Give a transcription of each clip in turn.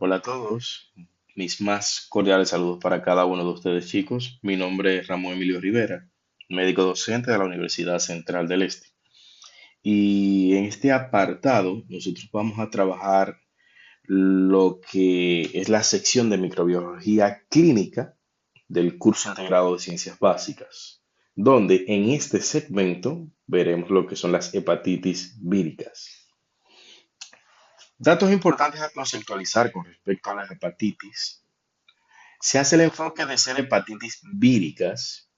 Hola a todos, mis más cordiales saludos para cada uno de ustedes chicos. Mi nombre es Ramón Emilio Rivera, médico docente de la Universidad Central del Este. Y en este apartado nosotros vamos a trabajar lo que es la sección de microbiología clínica del curso integrado de ciencias básicas, donde en este segmento veremos lo que son las hepatitis víricas. Datos importantes a conceptualizar con respecto a las hepatitis. Se hace el enfoque de ser hepatitis víricas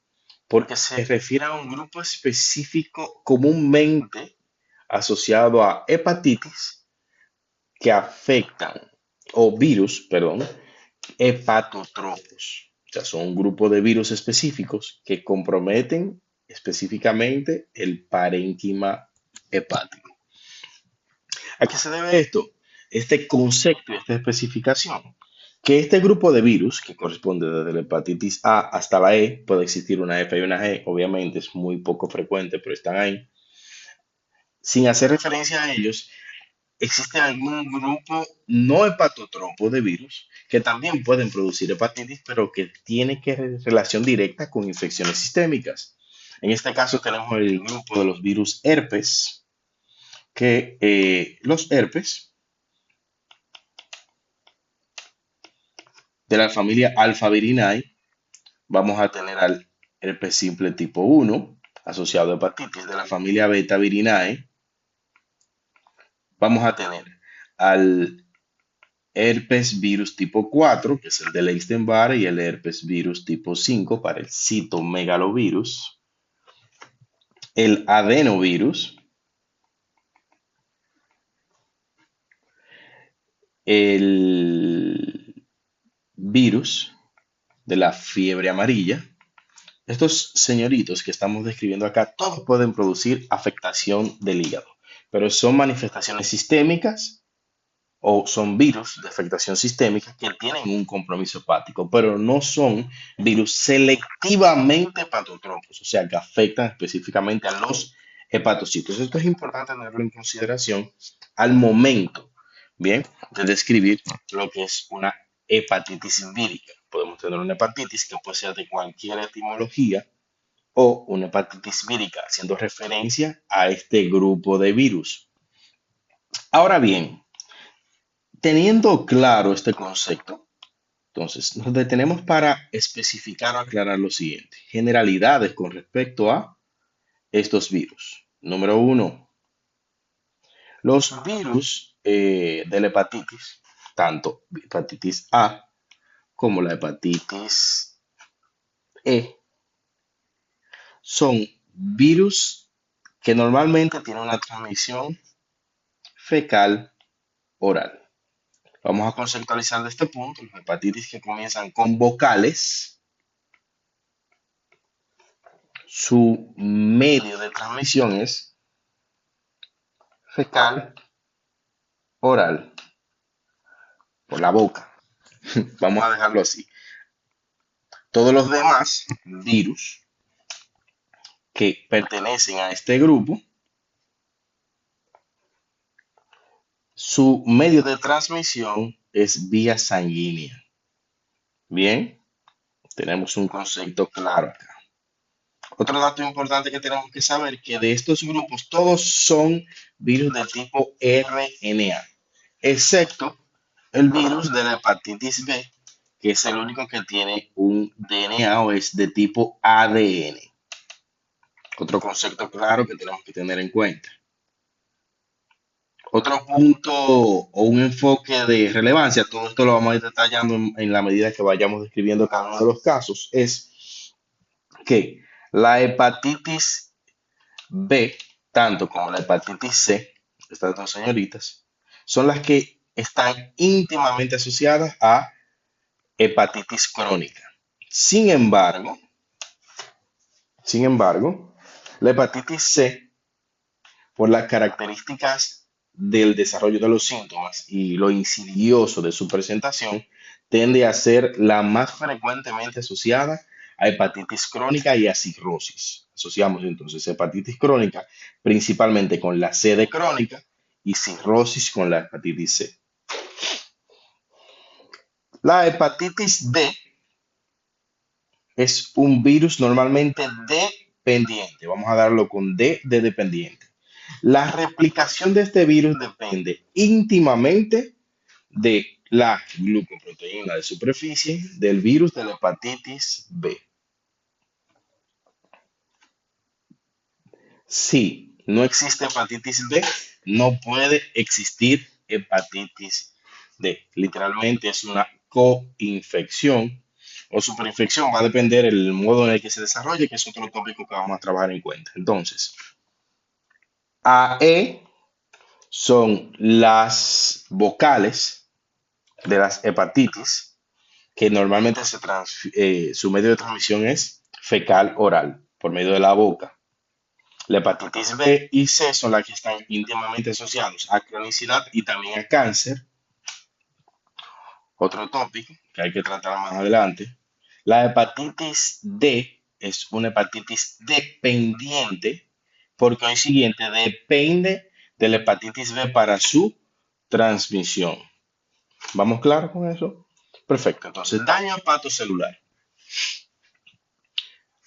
porque se refiere a un grupo específico comúnmente asociado a hepatitis que afectan, o virus, perdón, hepatotropos. O sea, son un grupo de virus específicos que comprometen específicamente el parénquima hepático. ¿A qué se debe esto? Este concepto y esta especificación. Que este grupo de virus, que corresponde desde la hepatitis A hasta la E, puede existir una F y una G, obviamente es muy poco frecuente, pero están ahí. Sin hacer referencia a ellos, existe algún grupo no hepatotropo de virus que también pueden producir hepatitis, pero que tiene que relación directa con infecciones sistémicas. En este caso tenemos el grupo de los virus herpes, que los herpes de la familia Alphavirinae, vamos a tener al herpes simple tipo 1 asociado a hepatitis de la familia Beta Virinae. Vamos a tener al herpes virus tipo 4, que es el del Epstein-Barr, y el herpes virus tipo 5 para el citomegalovirus, el adenovirus, el virus de la fiebre amarilla. Estos señoritos que estamos describiendo acá, todos pueden producir afectación del hígado, pero son manifestaciones sistémicas o son virus de afectación sistémica que tienen un compromiso hepático, pero no son virus selectivamente hepatotropos, o sea, que afectan específicamente a los hepatocitos. Esto es importante tenerlo en consideración al momento, bien, de describir lo que es una hepatitis vírica. Podemos tener una hepatitis que puede ser de cualquier etimología o una hepatitis vírica, haciendo referencia a este grupo de virus. Ahora bien, teniendo claro este concepto, entonces nos detenemos para especificar o aclarar lo siguiente. Generalidades con respecto a estos virus. Número uno, los virus de la hepatitis, tanto hepatitis A como la hepatitis E, son virus que normalmente tienen una transmisión fecal oral. Vamos a conceptualizar de este punto las hepatitis que comienzan con vocales. Su medio de transmisión es fecal oral, por la boca. Vamos a dejarlo así. Todos los demás virus que pertenecen a este grupo, su medio de transmisión es vía sanguínea. Bien, tenemos un concepto claro acá. Otro dato importante que tenemos que saber que de estos grupos todos son virus de tipo RNA, excepto el virus de la hepatitis B, que es el único que tiene un DNA o es de tipo ADN. Otro concepto claro que tenemos que tener en cuenta. Otro punto o un enfoque de relevancia, todo esto lo vamos a ir detallando en la medida que vayamos describiendo cada uno de los casos, es que la hepatitis B, tanto como la hepatitis C, estas dos señoritas, son las que están íntimamente asociadas a hepatitis crónica. Sin embargo, la hepatitis C, por las características del desarrollo de los síntomas y lo insidioso de su presentación, tiende a ser la más frecuentemente asociada a hepatitis crónica y a cirrosis. Asociamos entonces hepatitis crónica principalmente con la C de crónica y cirrosis con la hepatitis C. La hepatitis D es un virus normalmente dependiente. Vamos a darlo con D de dependiente. La replicación de este virus depende íntimamente de la glucoproteína de superficie del virus de la hepatitis B. Si no existe hepatitis B, no puede existir hepatitis D. Literalmente es una coinfección o superinfección. Va a depender el modo en el que se desarrolle, que es otro tópico que vamos a trabajar en cuenta. Entonces, AE son las vocales de las hepatitis que normalmente su medio de transmisión es fecal oral, por medio de la boca. La hepatitis B y C son las que están íntimamente asociados a cronicidad y también a cáncer. Otro tópico que hay que tratar más adelante. La hepatitis D es una hepatitis dependiente, por consiguiente depende de la hepatitis B para su transmisión. ¿Vamos claros con eso? Perfecto. Entonces, daño hepatocelular.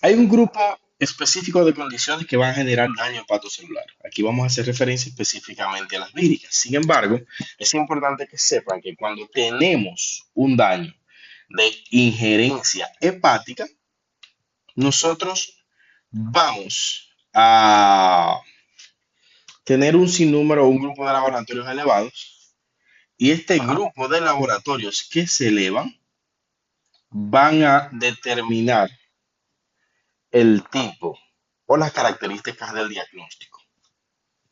Hay un grupo específico de condiciones que van a generar daño hepatocelular. Aquí vamos a hacer referencia específicamente a las víricas. Sin embargo, es importante que sepan que cuando tenemos un daño de injerencia hepática, nosotros vamos a tener un sinnúmero o un grupo de laboratorios elevados y este grupo de laboratorios que se elevan van a determinar el tipo o las características del diagnóstico.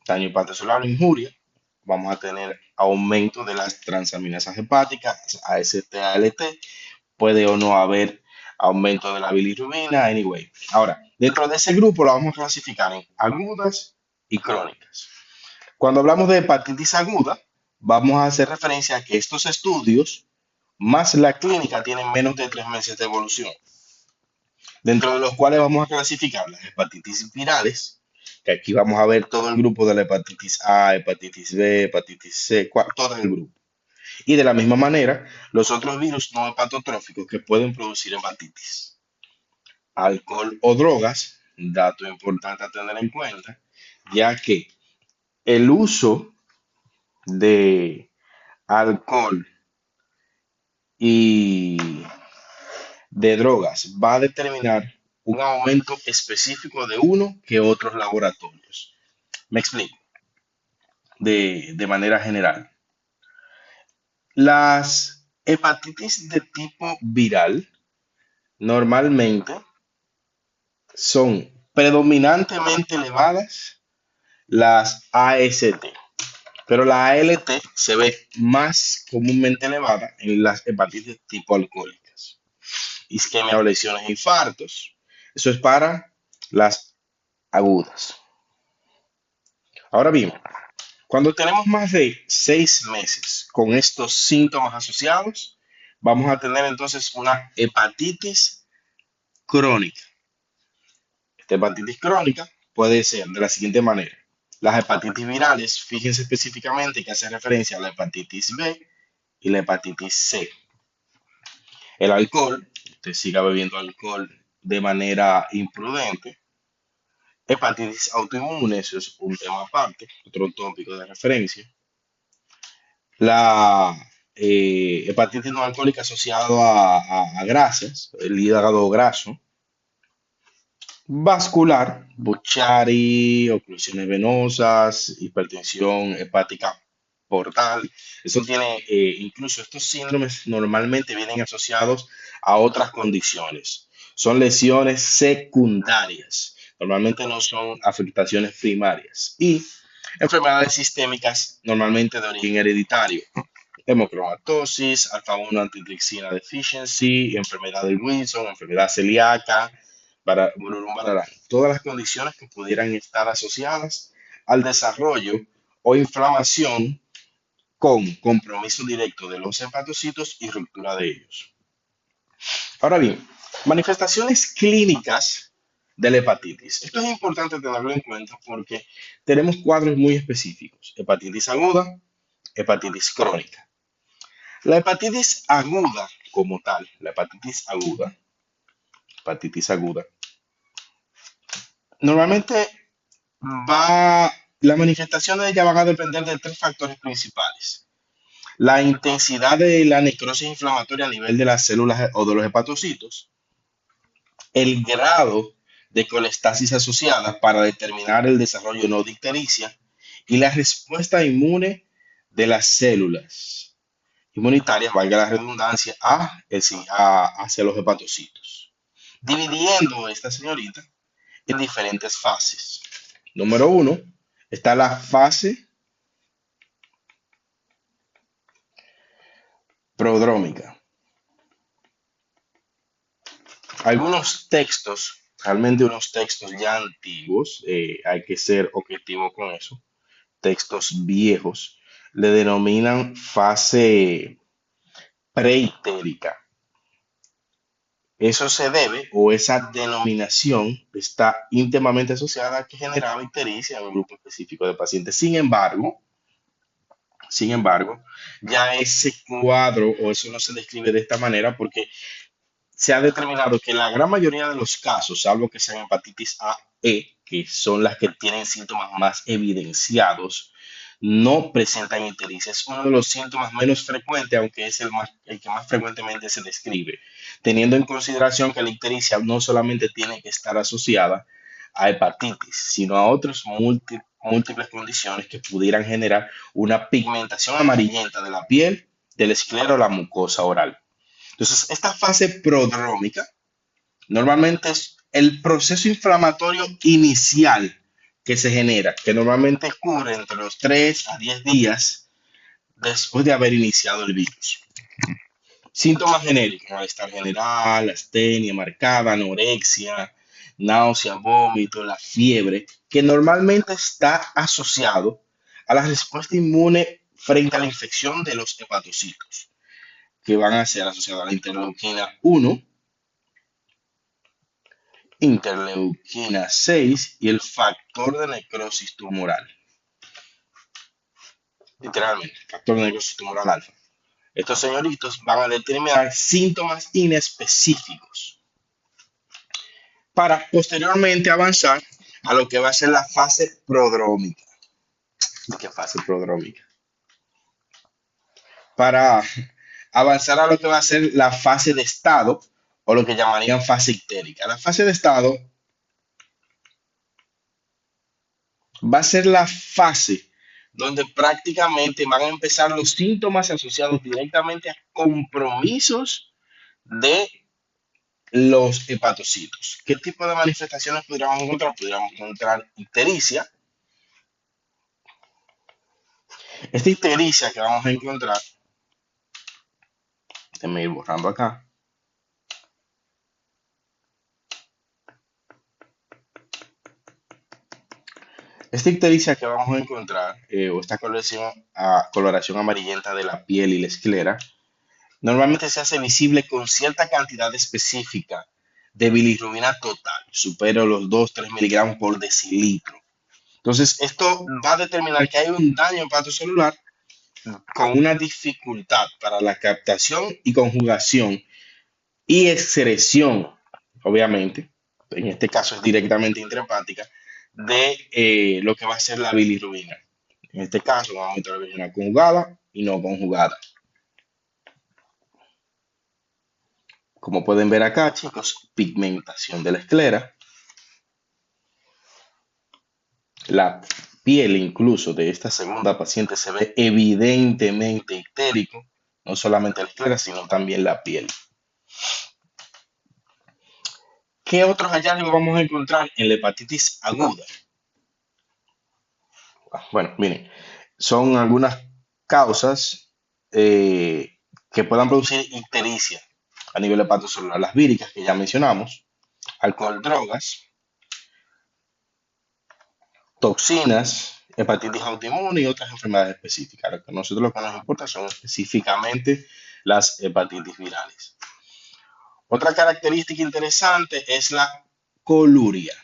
Daño hepatocelular o injuria, vamos a tener aumento de las transaminasas hepáticas, AST, ALT, puede o no haber aumento de la bilirrubina, anyway. Ahora, dentro de ese grupo lo vamos a clasificar en agudas y crónicas. Cuando hablamos de hepatitis aguda, vamos a hacer referencia a que estos estudios, más la clínica, tienen menos de 3 meses de evolución, dentro de los cuales vamos a clasificar las hepatitis virales, que aquí vamos a ver todo el grupo de la hepatitis A, hepatitis B, hepatitis C, todo el grupo. Y de la misma manera, los otros virus no hepatotróficos que pueden producir hepatitis. Alcohol o drogas, dato importante a tener en cuenta, ya que el uso de alcohol y de drogas va a determinar un aumento específico de uno que otros laboratorios. Me explico de manera general. Las hepatitis de tipo viral normalmente son predominantemente elevadas las AST, pero la ALT se ve más comúnmente elevada en las hepatitis tipo alcohólicas. Isquemia o lesiones e infartos. Eso es para las agudas. Ahora bien, cuando tenemos más de 6 meses con estos síntomas asociados, vamos a tener entonces una hepatitis crónica. Esta hepatitis crónica puede ser de la siguiente manera. Las hepatitis virales, fíjense específicamente que hace referencia a la hepatitis B y la hepatitis C. El alcohol, usted siga bebiendo alcohol de manera imprudente. Hepatitis autoinmune, eso es un tema aparte, otro tópico de referencia. La hepatitis no alcohólica asociada a grasas, el hígado graso. Vascular, Buchari, oclusiones venosas, hipertensión hepática portal. Eso tiene, incluso estos síndromes normalmente vienen asociados a otras condiciones. Son lesiones secundarias. Normalmente no son afectaciones primarias. Y enfermedades sistémicas normalmente de origen hereditario. Hemocromatosis, alfa-1 antitrixina deficiency, enfermedad de Wilson, enfermedad celíaca, todas las condiciones que pudieran estar asociadas al desarrollo o inflamación con compromiso directo de los hepatocitos y ruptura de ellos. Ahora bien, manifestaciones clínicas de la hepatitis. Esto es importante tenerlo en cuenta porque tenemos cuadros muy específicos. Hepatitis aguda, hepatitis crónica. La hepatitis aguda como tal, la hepatitis aguda, normalmente la manifestación de ella van a depender de tres factores principales. La intensidad de la necrosis inflamatoria a nivel de las células o de los hepatocitos, el grado de colestasis asociada para determinar el desarrollo no de ictericia y la respuesta inmune de las células inmunitarias, valga la redundancia, hacia los hepatocitos. Dividiendo esta señorita en diferentes fases. Número uno, está la fase prodrómica. Algunos textos, realmente unos textos ya antiguos, hay que ser objetivo con eso, textos viejos, le denominan fase preitérica. Eso se debe, o esa denominación está íntimamente asociada a que generaba ictericia en un grupo específico de pacientes. Sin embargo, ya ese cuadro o eso no se describe de esta manera porque se ha determinado que la gran mayoría de los casos, salvo que sean hepatitis A, E, que son las que tienen síntomas más evidenciados, no presentan ictericia. Es uno de los síntomas menos frecuentes, aunque es el que más frecuentemente se describe, teniendo en consideración que la ictericia no solamente tiene que estar asociada a hepatitis, sino a otras múltiples condiciones que pudieran generar una pigmentación amarillenta de la piel, del esclero o la mucosa oral. Entonces, esta fase prodrómica normalmente es el proceso inflamatorio inicial que se genera, que normalmente ocurre entre los 3 a 10 días después de haber iniciado el virus. Síntomas genéricos: malestar general, astenia marcada, anorexia, náusea, vómito, la fiebre, que normalmente está asociado a la respuesta inmune frente a la infección de los hepatocitos, que van a ser asociados a la interleuquina 1, interleuquina 6 y el factor de necrosis tumoral. Literalmente, factor de necrosis tumoral alfa. Estos señoritos van a determinar síntomas inespecíficos para posteriormente avanzar a lo que va a ser la fase prodrómica. ¿Qué fase prodrómica? Para avanzar a lo que va a ser la fase de estado o lo que llamarían fase ictérica. La fase de estado va a ser la fase donde prácticamente van a empezar los síntomas asociados directamente a compromisos de los hepatocitos. ¿Qué tipo de manifestaciones podríamos encontrar? Podríamos encontrar ictericia. Esta ictericia que vamos a encontrar, déjenme ir borrando acá. Esta ictericia que vamos a encontrar, o esta coloración amarillenta de la piel y la esclera, normalmente se hace visible con cierta cantidad específica de bilirrubina total, supera los 2-3 miligramos por decilitro. Entonces, esto va a determinar que hay un daño hepatocelular con una dificultad para la captación y conjugación y excreción, obviamente, en este caso es directamente intrahepática, de lo que va a ser la bilirrubina. En este caso vamos a meter la bilirrubina conjugada y no conjugada. Como pueden ver acá, chicos, pigmentación de la esclera. La piel incluso de esta segunda paciente se ve evidentemente ictérico, no solamente la esclera, sino también la piel. ¿Qué otros hallazgos vamos a encontrar en la hepatitis aguda? Bueno, miren, son algunas causas que puedan producir ictericia a nivel hepatocelular. Las víricas que ya mencionamos, alcohol, drogas, toxinas, hepatitis autoinmune y otras enfermedades específicas. A nosotros lo que nos importa son específicamente las hepatitis virales. Otra característica interesante es la coluria,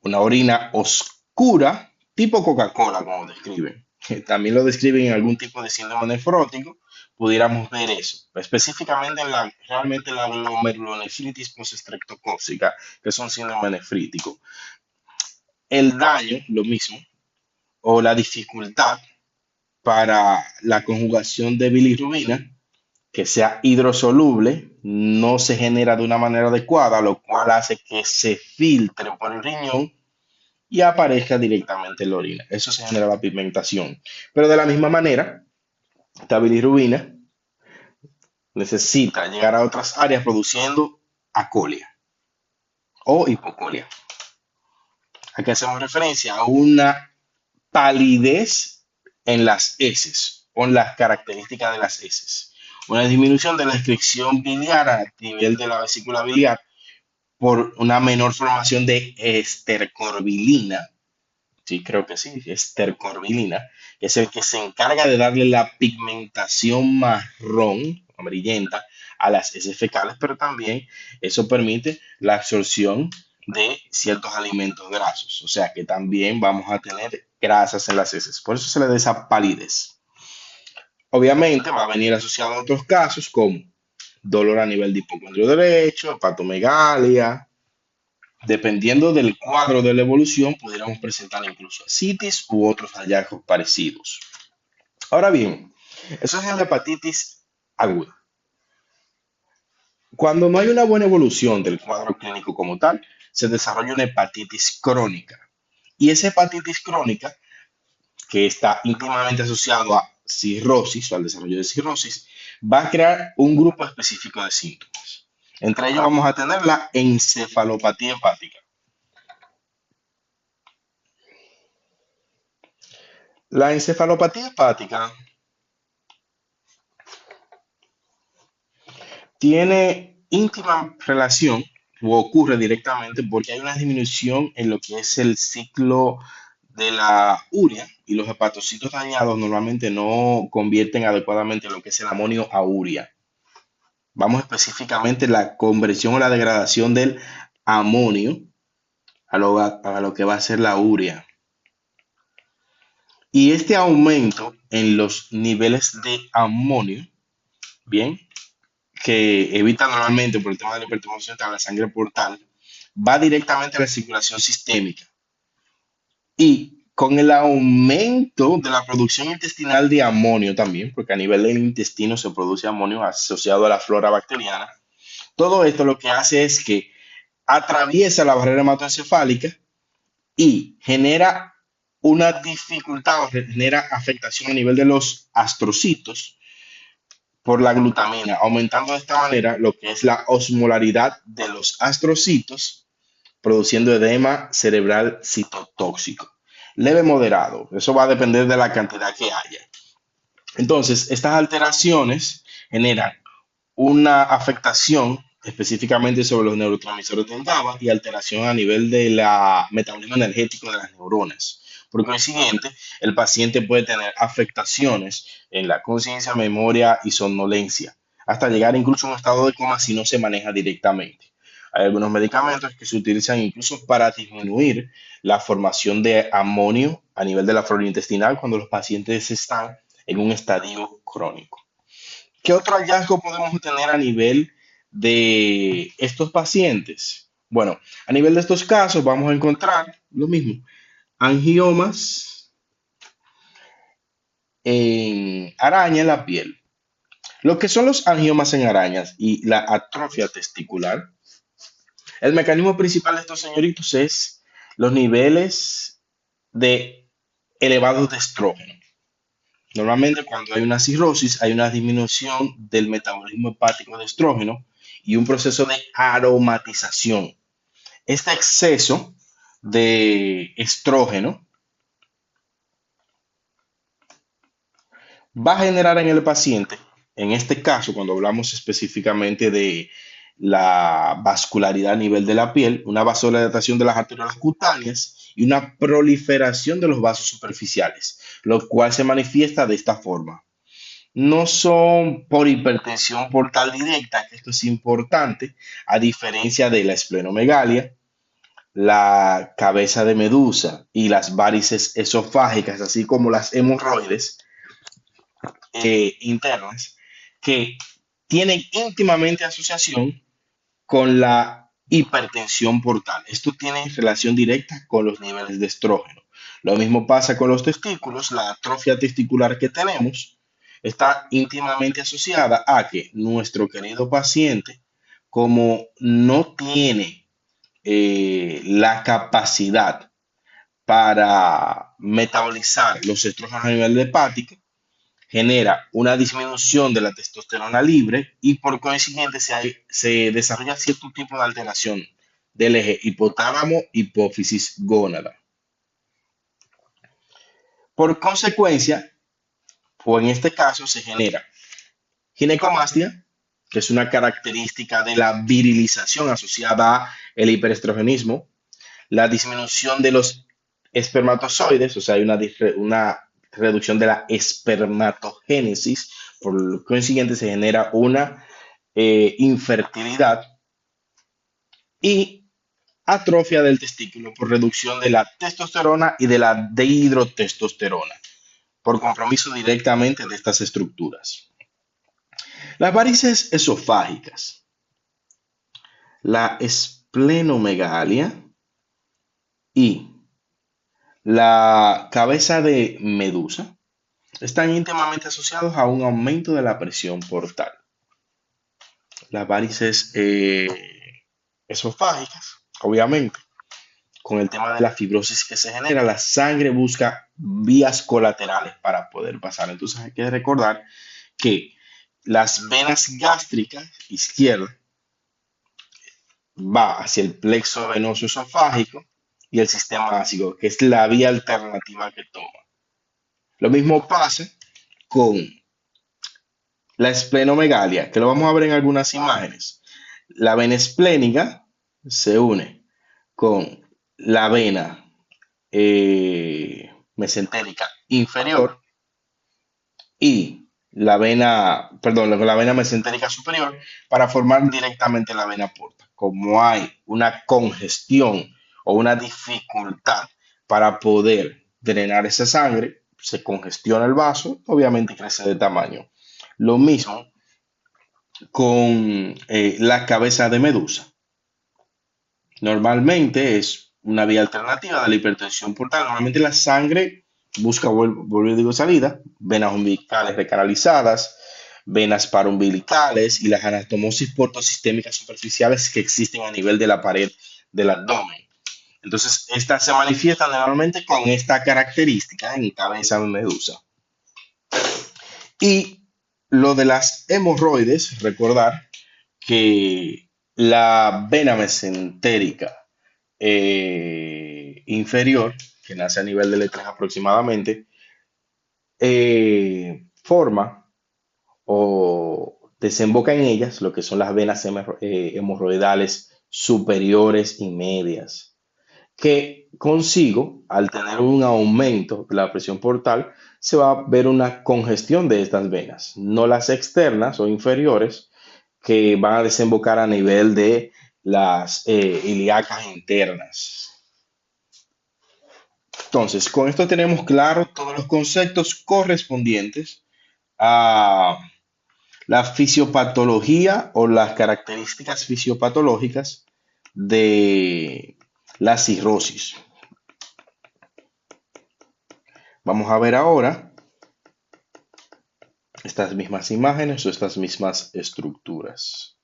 una orina oscura tipo Coca-Cola, como describen. También lo describen en algún tipo de síndrome nefrótico, pudiéramos ver eso, específicamente realmente la glomerulonefritis postestreptocócica, que es un síndrome nefrítico. El daño, lo mismo, o la dificultad para la conjugación de bilirrubina, que sea hidrosoluble, no se genera de una manera adecuada, lo cual hace que se filtre por el riñón y aparezca directamente en la orina. Eso se genera la pigmentación. Pero de la misma manera, esta bilirrubina necesita llegar a otras áreas produciendo acolia o hipocolia. Aquí hacemos referencia a una palidez en las heces o en las características de las heces. Una disminución de la excreción biliar a nivel de la vesícula biliar por una menor formación de estercorbilina. Sí, creo que sí, estercorbilina, que es el que se encarga de darle la pigmentación marrón, amarillenta, a las heces fecales, pero también eso permite la absorción de ciertos alimentos grasos, o sea que también vamos a tener grasas en las heces, por eso se le da esa palidez. Obviamente va a venir asociado a otros casos como dolor a nivel de hipocondrio derecho, hepatomegalia. Dependiendo del cuadro de la evolución, pudiéramos presentar incluso ascitis u otros hallazgos parecidos. Ahora bien, eso es en la hepatitis aguda. Cuando no hay una buena evolución del cuadro clínico como tal, se desarrolla una hepatitis crónica. Y esa hepatitis crónica, que está íntimamente asociado a cirrosis o al desarrollo de cirrosis, va a crear un grupo específico de síntomas. Entre ellos vamos a tener la encefalopatía hepática. La encefalopatía hepática tiene íntima relación o ocurre directamente porque hay una disminución en lo que es el ciclo de la urea y los hepatocitos dañados normalmente no convierten adecuadamente lo que es el amonio a urea. Vamos específicamente a la conversión o la degradación del amonio a lo que va a ser la urea. Y este aumento en los niveles de amonio, bien, que evita normalmente por el tema de la hipertensión de la sangre portal, va directamente a la circulación sistémica. Y con el aumento de la producción intestinal de amonio también, porque a nivel del intestino se produce amonio asociado a la flora bacteriana, todo esto lo que hace es que atraviesa la barrera hematoencefálica y genera una dificultad o genera afectación a nivel de los astrocitos por la glutamina, aumentando de esta manera lo que es la osmolaridad de los astrocitos, produciendo edema cerebral citotóxico. Leve moderado, eso va a depender de la cantidad que haya. Entonces, estas alteraciones generan una afectación específicamente sobre los neurotransmisores de GABA y alteración a nivel de la metabolismo energético de las neuronas. Por consiguiente, el paciente puede tener afectaciones en la conciencia, memoria y somnolencia, hasta llegar incluso a un estado de coma si no se maneja directamente. Hay algunos medicamentos que se utilizan incluso para disminuir la formación de amonio a nivel de la flora intestinal cuando los pacientes están en un estadio crónico. ¿Qué otro hallazgo podemos tener a nivel de estos pacientes? Bueno, a nivel de estos casos vamos a encontrar lo mismo, angiomas en araña en la piel. Lo que son los angiomas en arañas y la atrofia testicular, el mecanismo principal de estos señoritos es los niveles de elevados de estrógeno. Normalmente cuando hay una cirrosis hay una disminución del metabolismo hepático de estrógeno y un proceso de aromatización. Este exceso de estrógeno va a generar en el paciente, en este caso cuando hablamos específicamente de la vascularidad a nivel de la piel, una vasodilatación de las arterias cutáneas y una proliferación de los vasos superficiales, lo cual se manifiesta de esta forma. No son por hipertensión portal directa, que esto es importante, a diferencia de la esplenomegalia, la cabeza de medusa y las varices esofágicas, así como las hemorroides internas. que tienen íntimamente asociación con la hipertensión portal. Esto tiene relación directa con los niveles de estrógeno. Lo mismo pasa con los testículos. La atrofia testicular que tenemos está íntimamente asociada a que nuestro querido paciente, como no tiene la capacidad para metabolizar los estrógenos a nivel hepático, genera una disminución de la testosterona libre y por consiguiente se desarrolla cierto tipo de alteración del eje hipotálamo, hipófisis, gónada. Por consecuencia, o en este caso, se genera ginecomastia, que es una característica de la virilización asociada al hiperestrogenismo, la disminución de los espermatozoides, o sea, hay una reducción de la espermatogénesis, por consiguiente se genera una infertilidad y atrofia del testículo por reducción de la testosterona y de la dehidrotestosterona, por compromiso directamente de estas estructuras. Las varices esofágicas, la esplenomegalia y la cabeza de medusa están íntimamente asociados a un aumento de la presión portal. Las varices esofágicas, obviamente, con el tema de la fibrosis que se genera, la sangre busca vías colaterales para poder pasar. Entonces hay que recordar que las venas gástricas izquierdas va hacia el plexo venoso esofágico y el sistema ácido, que es la vía alternativa que toma. Lo mismo pasa con la esplenomegalia, que lo vamos a ver en algunas imágenes. La vena esplénica se une con la vena mesentérica inferior y la vena mesentérica superior para formar directamente la vena porta. Como hay una congestión o una dificultad para poder drenar esa sangre, se congestiona el vaso, obviamente crece de tamaño. Lo mismo con la cabeza de medusa. Normalmente es una vía alternativa de la hipertensión portal. Normalmente la sangre busca, digo, salida, venas umbilicales recanalizadas, venas paraumbilicales y las anastomosis portosistémicas superficiales que existen a nivel de la pared del abdomen. Entonces, estas se manifiestan normalmente con esta característica en cabeza de medusa. Y lo de las hemorroides, recordar que la vena mesentérica inferior, que nace a nivel del E3 aproximadamente, forma o desemboca en ellas lo que son las venas hemorroidales superiores y medias, que consigo, al tener un aumento de la presión portal, se va a ver una congestión de estas venas, no las externas o inferiores, que van a desembocar a nivel de las ilíacas internas. Entonces, con esto tenemos claro todos los conceptos correspondientes a la fisiopatología o las características fisiopatológicas de la cirrosis. Vamos a ver ahora estas mismas imágenes o estas mismas estructuras.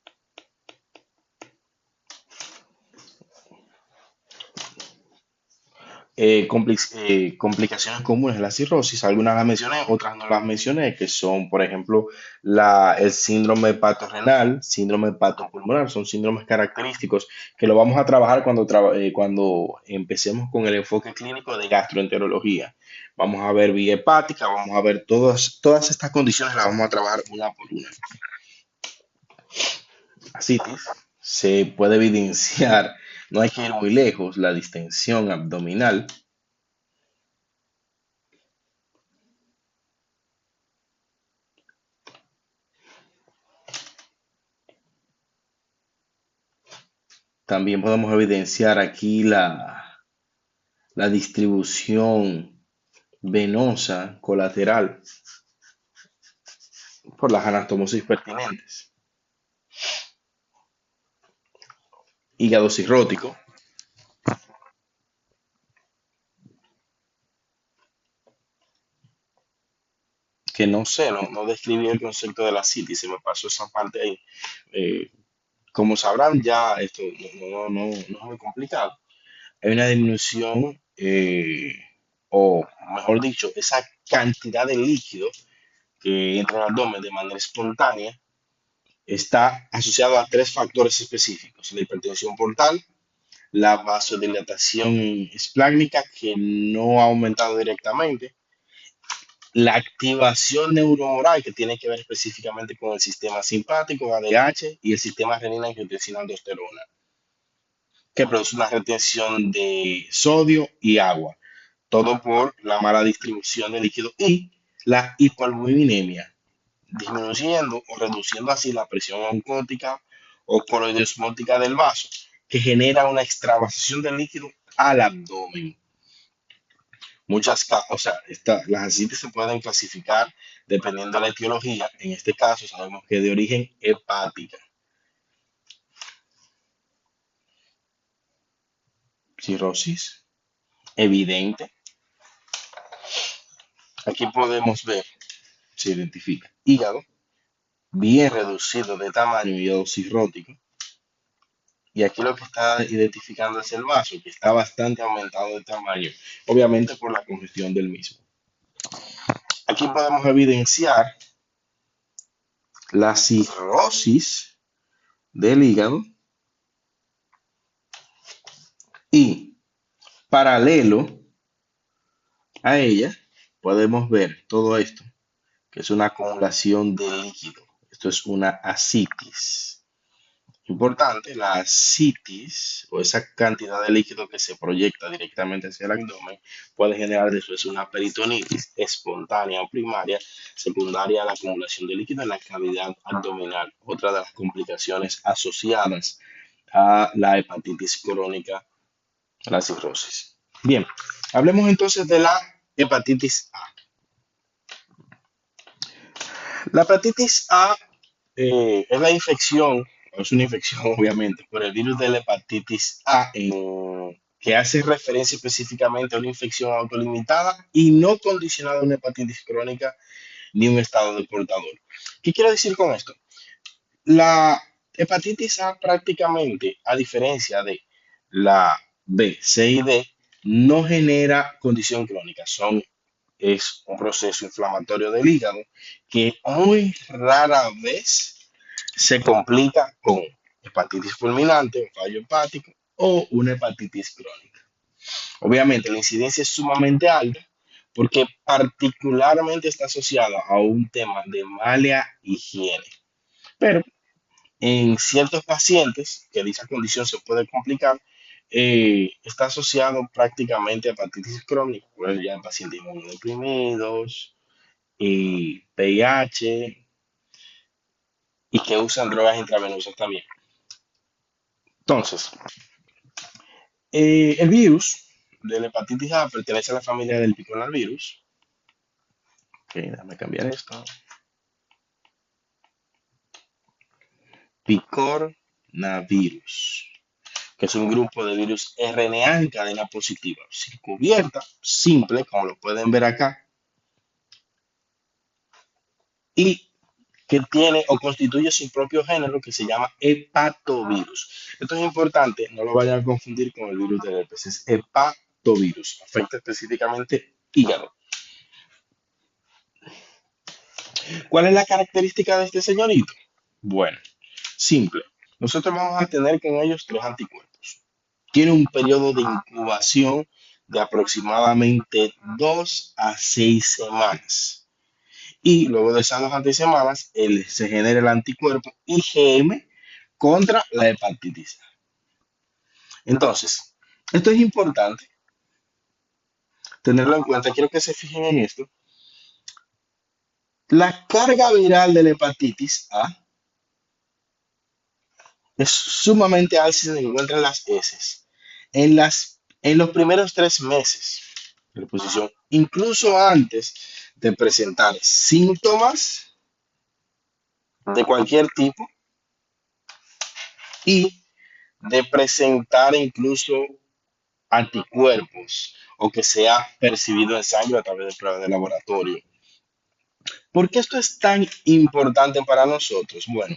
Complicaciones comunes de la cirrosis, algunas las mencioné, otras no las mencioné, que son, por ejemplo, el síndrome hepatorenal, síndrome hepatopulmonar, son síndromes característicos que lo vamos a trabajar cuando empecemos con el enfoque clínico de gastroenterología. Vamos a ver vía hepática, vamos a ver todas estas condiciones, las vamos a trabajar una por una. Asitis se puede evidenciar, no hay que ir muy lejos, la distensión abdominal. También podemos evidenciar aquí la distribución venosa colateral por las anastomosis pertinentes. Hígado cirrótico, que no sé, no describí el concepto de la citis, se me pasó esa parte ahí. Eh, Como sabrán, ya esto no es muy complicado. Hay una disminución, o mejor dicho, esa cantidad de líquido que entra al abdomen de manera espontánea está asociado a tres factores específicos: la hipertensión portal, la vasodilatación esplácnica, que no ha aumentado directamente, la activación neuromoral, que tiene que ver específicamente con el sistema simpático, ADH, y el sistema renina-angiotensina-aldosterona, que produce una retención de sodio y agua, todo por la mala distribución de líquido, y la hipoalbuminemia, disminuyendo o reduciendo así la presión oncótica o coloidosmótica del vaso, que genera una extravasación del líquido al abdomen. O sea, las ascitis se pueden clasificar dependiendo de la etiología. En este caso sabemos que es de origen hepática, cirrosis evidente. Aquí podemos ver, se identifica hígado bien reducido de tamaño, hígado cirrótico. Y aquí lo que está identificando es el vaso, que está bastante aumentado de tamaño, obviamente por la congestión del mismo. Aquí podemos evidenciar la cirrosis del hígado, y paralelo a ella podemos ver todo esto, que es una acumulación de líquido. Esto es una ascitis. Importante, la ascitis, o esa cantidad de líquido que se proyecta directamente hacia el abdomen, puede generar después una peritonitis espontánea o primaria, secundaria a la acumulación de líquido en la cavidad abdominal. Otra de las complicaciones asociadas a la hepatitis crónica, la cirrosis. Bien, hablemos entonces de la hepatitis A. La hepatitis A es la infección, es una infección obviamente, por el virus de la hepatitis A, que hace referencia específicamente a una infección autolimitada y no condicionada a una hepatitis crónica ni un estado de portador. ¿Qué quiero decir con esto? La hepatitis A prácticamente, a diferencia de la B, C y D, no genera condición crónica. Es un proceso inflamatorio del hígado que muy rara vez se complica con hepatitis fulminante, un fallo hepático o una hepatitis crónica. Obviamente la incidencia es sumamente alta porque particularmente está asociada a un tema de mala higiene. Pero en ciertos pacientes que dicha condición se puede complicar, está asociado prácticamente a hepatitis crónica, pues ya pacientes inmunodeprimidos, y VIH, y que usan drogas intravenosas también. Entonces, el virus de la hepatitis A pertenece a la familia del picornavirus. Ok, déjame cambiar esto. Picornavirus, que es un grupo de virus RNA en cadena positiva, sin cubierta, simple, como lo pueden ver acá, y que tiene o constituye su propio género que se llama hepatovirus. Esto es importante, no lo vayan a confundir con el virus del herpes, es hepatovirus, afecta específicamente hígado. ¿Cuál es la característica de este señorito? Bueno, simple. Nosotros vamos a tener con ellos tres anticuerpos. Tiene un periodo de incubación de aproximadamente 2 a 6 semanas. Y luego de esas 2 a 6 semanas, se genera el anticuerpo IgM contra la hepatitis A. Entonces, esto es importante tenerlo en cuenta. Quiero que se fijen en esto. La carga viral de la hepatitis A es sumamente alta si se encuentra en las heces, en los primeros 3 meses de reposición, incluso antes de presentar síntomas de cualquier tipo y de presentar incluso anticuerpos o que sea percibido en sangre a través de pruebas de laboratorio. ¿Por qué esto es tan importante para nosotros? Bueno,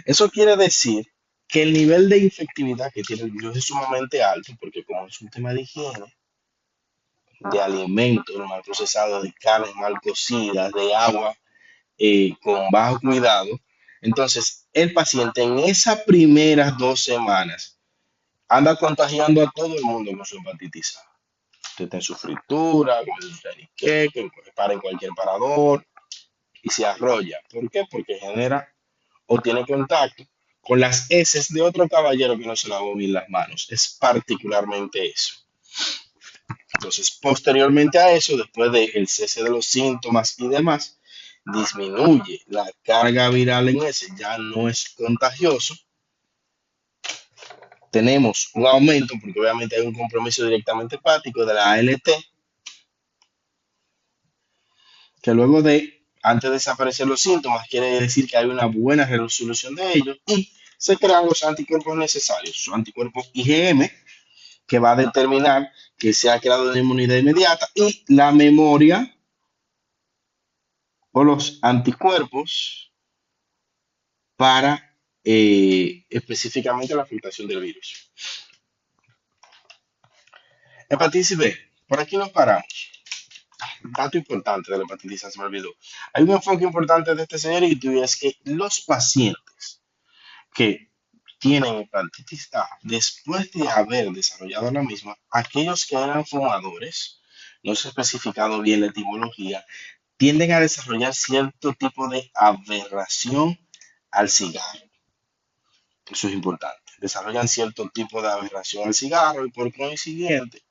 eso quiere decir que el nivel de infectividad que tiene el virus es sumamente alto, porque como es un tema de higiene, de alimentos mal procesados, de carnes mal cocidas, de agua con bajo cuidado, entonces el paciente en esas primeras 2 semanas anda contagiando a todo el mundo con su hepatitis A. Usted está en su fritura, con el que para en cualquier parador y se arrolla. ¿Por qué? Porque genera o tiene contacto con las heces de otro caballero que no se lavó bien las manos. Es particularmente eso. Entonces, posteriormente a eso, después del cese de los síntomas y demás, disminuye la carga viral en ese, ya no es contagioso. Tenemos un aumento, porque obviamente hay un compromiso directamente hepático de la ALT, que luego de, antes de desaparecer los síntomas, quiere decir que hay una buena resolución de ellos y se crean los anticuerpos necesarios, su anticuerpo IgM, que va a determinar que se ha creado una inmunidad inmediata y la memoria o los anticuerpos para específicamente la filtración del virus. Hepatitis B, por aquí nos paramos. Dato importante de la hepatitis A, se me olvidó. Hay un enfoque importante de este señorito y es que los pacientes que tienen hepatitis A después de haber desarrollado la misma, aquellos que eran fumadores, no se ha especificado bien la etimología, tienden a desarrollar cierto tipo de aberración al cigarro. Eso es importante. Desarrollan cierto tipo de aberración al cigarro y por consiguiente,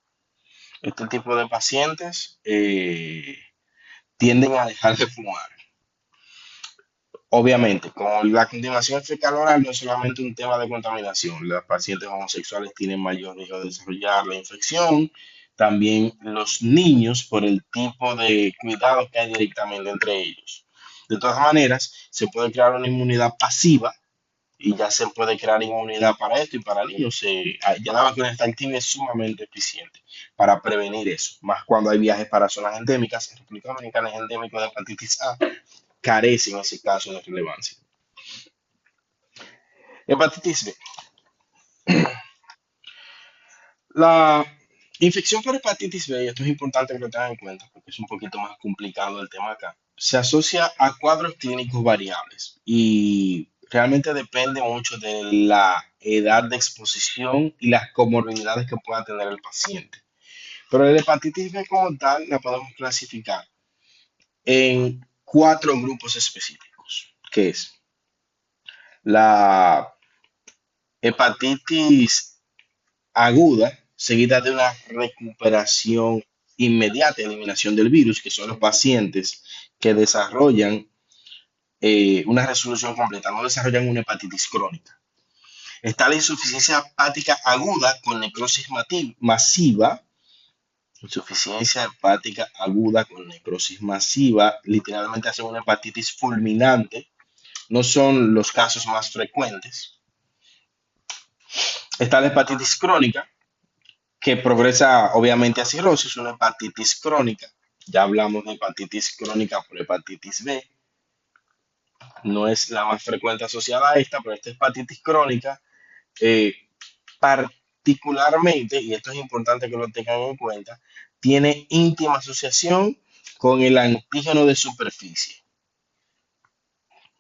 este tipo de pacientes tienden a dejar de fumar. Obviamente, como la continuación fecal oral no es solamente un tema de contaminación, los pacientes homosexuales tienen mayor riesgo de desarrollar la infección, también los niños por el tipo de cuidado que hay directamente entre ellos. De todas maneras, se puede crear una inmunidad pasiva y ya se puede crear inmunidad para esto y para niños. Ya la vacuna está activa y es sumamente eficiente para prevenir eso, más cuando hay viajes para zonas endémicas. En República Dominicana es endémico de hepatitis A, carece en ese caso de relevancia. Hepatitis B. La infección por hepatitis B, y esto es importante que lo tengan en cuenta porque es un poquito más complicado el tema acá, se asocia a cuadros clínicos variables y realmente depende mucho de la edad de exposición y las comorbilidades que pueda tener el paciente. Pero la hepatitis B como tal la podemos clasificar en 4 grupos específicos, que es la hepatitis aguda, seguida de una recuperación inmediata, eliminación del virus, que son los pacientes que desarrollan una resolución completa, no desarrollan una hepatitis crónica. Está la insuficiencia hepática aguda con necrosis masiva, insuficiencia hepática aguda con necrosis masiva, literalmente hacen una hepatitis fulminante, no son los casos más frecuentes. Está la hepatitis crónica, que progresa obviamente a cirrosis, una hepatitis crónica. Ya hablamos de hepatitis crónica por hepatitis B. No es la más frecuente asociada a esta, pero esta hepatitis crónica, eh, particularmente, y esto es importante que lo tengan en cuenta, tiene íntima asociación con el antígeno de superficie.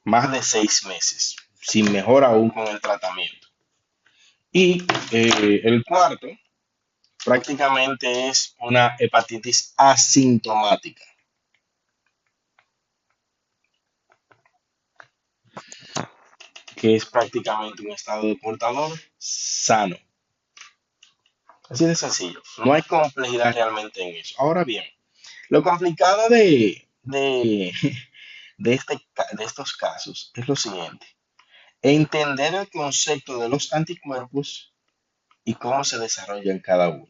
Más de 6 meses, sin mejora aún con el tratamiento. Y el cuarto prácticamente es una hepatitis asintomática, que es prácticamente un estado de portador sano. Así de sencillo. No hay complejidad realmente en eso. Ahora bien, lo complicado de estos casos es lo siguiente. Entender el concepto de los anticuerpos y cómo se desarrollan cada uno.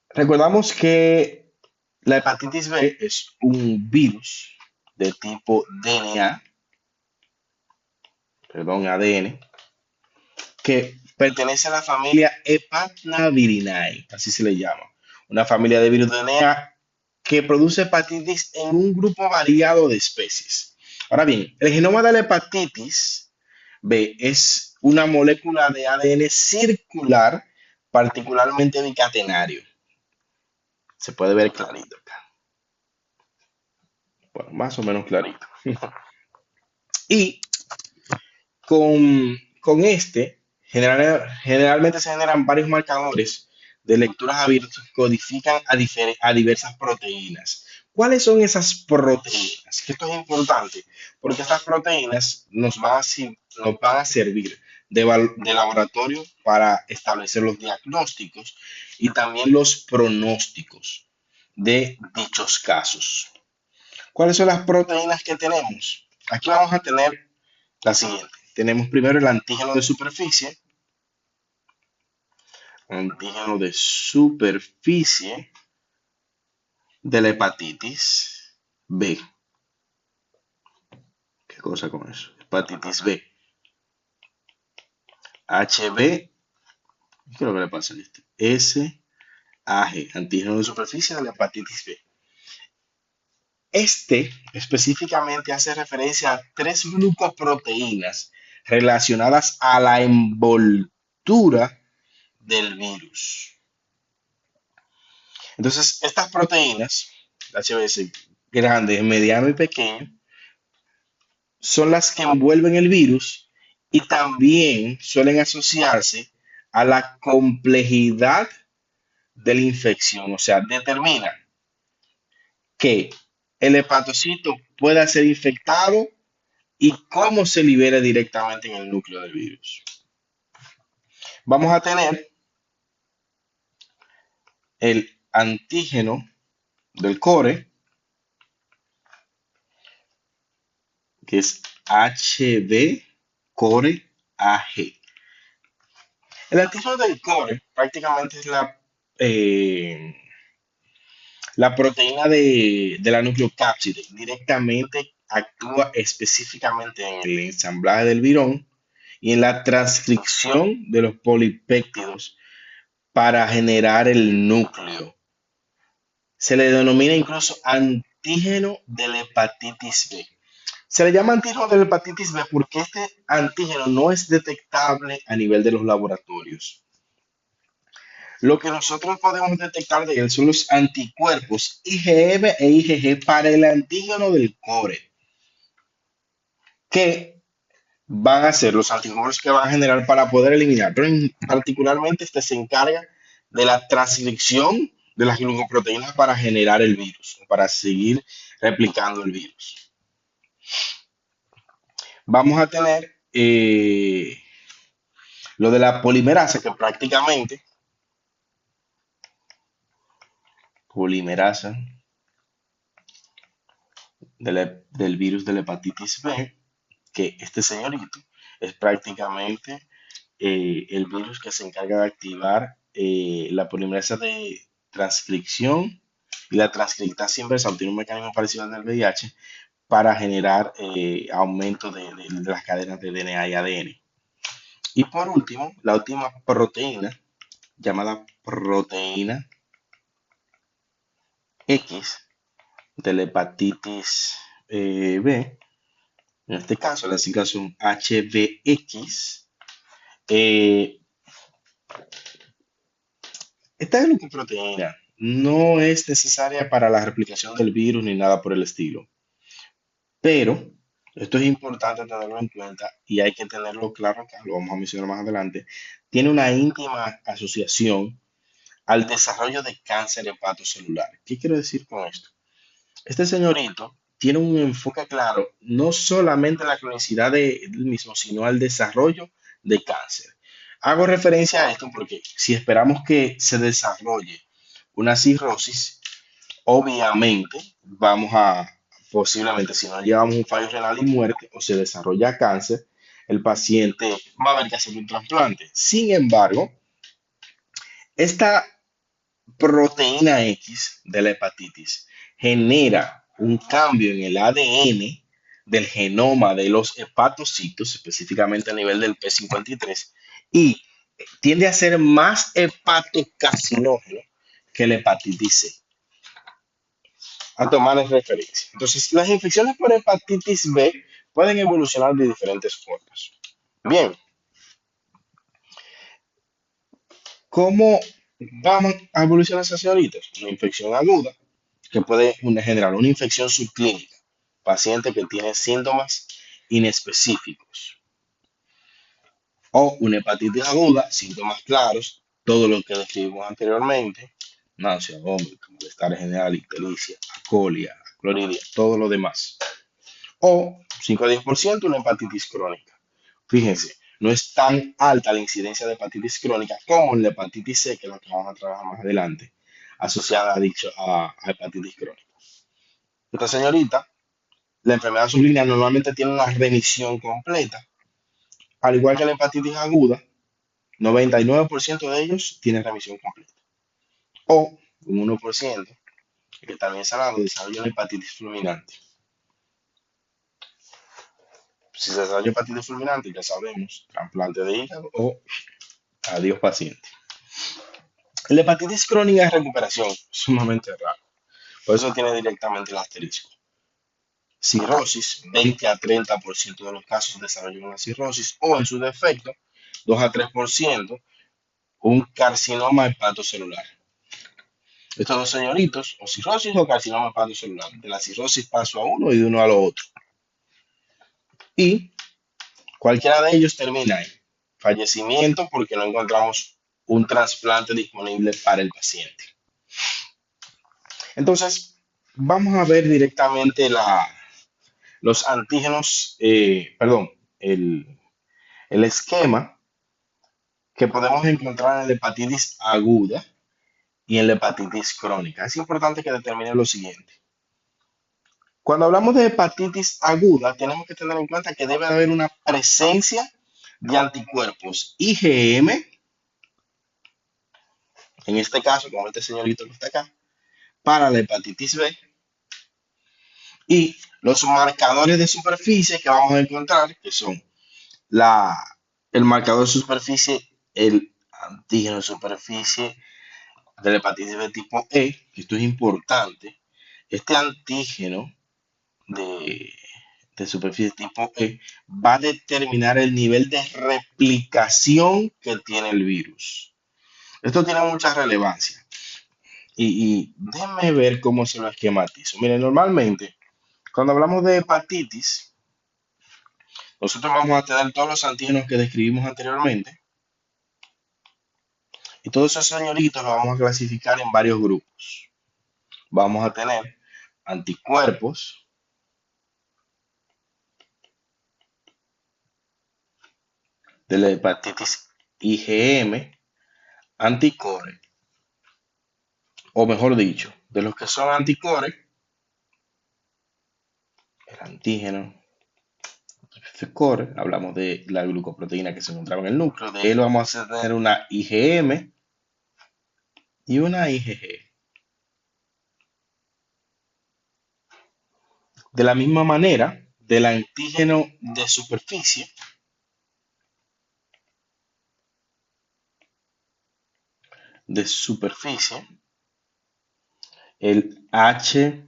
Recordamos que la hepatitis B es un virus de tipo DNA perdón, ADN, que pertenece a la familia Hepatnavirinae, así se le llama. Una familia de virus de DNA que produce hepatitis en un grupo variado de especies. Ahora bien, el genoma de la hepatitis B es una molécula de ADN circular, particularmente bicatenario. Se puede ver clarito acá. Bueno, más o menos clarito. Y con este, generalmente se generan varios marcadores de lecturas abiertas que codifican a diversas proteínas. ¿Cuáles son esas proteínas? Que esto es importante porque estas proteínas nos van a servir de laboratorio para establecer los diagnósticos y también los pronósticos de dichos casos. ¿Cuáles son las proteínas que tenemos? Aquí vamos a tener la siguiente. Tenemos primero el antígeno de superficie de la hepatitis B. ¿Qué cosa con eso? Hepatitis B. HB, ¿qué es lo que le pasa a este? SAG, antígeno de superficie de la hepatitis B. Este específicamente hace referencia a tres glucoproteínas relacionadas a la envoltura del virus. Entonces, estas proteínas, HBS grande, mediano y pequeño, son las que envuelven el virus y también suelen asociarse a la complejidad de la infección. O sea, determina que el hepatocito pueda ser infectado y cómo se libera directamente en el núcleo del virus. Vamos a tener el antígeno del core, que es HB core AG. El antígeno del core prácticamente es eh, la proteína de la nucleocápside. Directamente actúa específicamente en el ensamblaje del virón y en la transcripción de los polipéptidos para generar el núcleo. Se le denomina incluso antígeno de la hepatitis B. Se le llama antígeno de la hepatitis B porque este antígeno no es detectable a nivel de los laboratorios. Lo que nosotros podemos detectar de él son los anticuerpos IgM e IgG para el antígeno del core, que van a ser los anticuerpos que van a generar para poder eliminar. Pero particularmente este se encarga de la transcripción de las glucoproteínas para generar el virus, para seguir replicando el virus. Vamos a tener lo de la polimerasa, que prácticamente polimerasa del virus de la hepatitis B, que este señorito es prácticamente el virus que se encarga de activar la polimerasa de transcripción y la transcriptasa inversa, tiene un mecanismo parecido al del VIH para generar aumento de las cadenas de DNA y ADN. Y por último, la última proteína, llamada proteína X de la hepatitis B, en este caso las siglas son HBX. Esta glucoproteína no es necesaria para la replicación del virus ni nada por el estilo, pero esto es importante tenerlo en cuenta y hay que tenerlo claro, que lo vamos a mencionar más adelante. Tiene una íntima asociación al desarrollo de cáncer hepatocelular. ¿Qué quiero decir con esto? Este señorito tiene un enfoque claro, no solamente a la cronicidad del mismo, sino al desarrollo de cáncer. Hago referencia a esto porque si esperamos que se desarrolle una cirrosis, obviamente vamos a, posiblemente si no llevamos un fallo renal y muerte o se desarrolla cáncer, el paciente va a haber que hacer un trasplante. Sin embargo, esta proteína X de la hepatitis genera un cambio en el ADN del genoma de los hepatocitos, específicamente a nivel del P53, y tiende a ser más hepatocarcinógeno que la hepatitis C. A tomar en referencia. Entonces, las infecciones por hepatitis B pueden evolucionar de diferentes formas. Bien, ¿cómo vamos a evolucionar esas señoritas? Una infección aguda que puede generar una infección subclínica, paciente que tiene síntomas inespecíficos, o una hepatitis aguda, síntomas claros, todo lo que describimos anteriormente, náusea, vómito, malestar general, ictericia, acolia, cloridia, todo lo demás. O 5 a 10% una hepatitis crónica. Fíjense, no es tan alta la incidencia de hepatitis crónica como en la hepatitis C, que es la que vamos a trabajar más adelante, asociada a hepatitis crónica. Esta señorita, la enfermedad subclínica normalmente tiene una remisión completa, al igual que la hepatitis aguda, 99% de ellos tienen remisión completa. O un 1% que también sanado desarrolla una hepatitis fulminante. Si se desarrolla hepatitis fulminante, ya sabemos, trasplante de hígado o adiós paciente. La hepatitis crónica de recuperación, sumamente raro. Por eso tiene directamente el asterisco. Cirrosis, 20 a 30% de los casos desarrollan una cirrosis o en su defecto, 2 a 3%, un carcinoma hepatocelular. Estos dos señoritos, o cirrosis o carcinoma hepatocelular. De la cirrosis paso a uno y de uno a lo otro. Y cualquiera de ellos termina en fallecimiento porque no encontramos un trasplante disponible para el paciente. Entonces, vamos a ver directamente los antígenos, el esquema que podemos encontrar en la hepatitis aguda y en la hepatitis crónica. Es importante que determine lo siguiente. Cuando hablamos de hepatitis aguda, tenemos que tener en cuenta que debe haber una presencia de anticuerpos IgM, en este caso, como este señorito que está acá, para la hepatitis B, y los marcadores de superficie que vamos a encontrar, que son el marcador de superficie, el antígeno de superficie de la hepatitis B tipo E, esto es importante, este antígeno de superficie tipo E va a determinar el nivel de replicación que tiene el virus. Esto tiene mucha relevancia. Y déjenme ver cómo se lo esquematizo. Miren, normalmente, cuando hablamos de hepatitis, nosotros vamos a tener todos los antígenos que describimos anteriormente. Y todos esos señoritos los vamos a clasificar en varios grupos. Vamos a tener anticuerpos, de la hepatitis IgM, anticore, o mejor dicho, de los que son anticore, el antígeno, core, hablamos de la glucoproteína que se encontraba en el núcleo, de él vamos a tener una IgM y una IgG. De la misma manera, del antígeno de superficie, el HBS,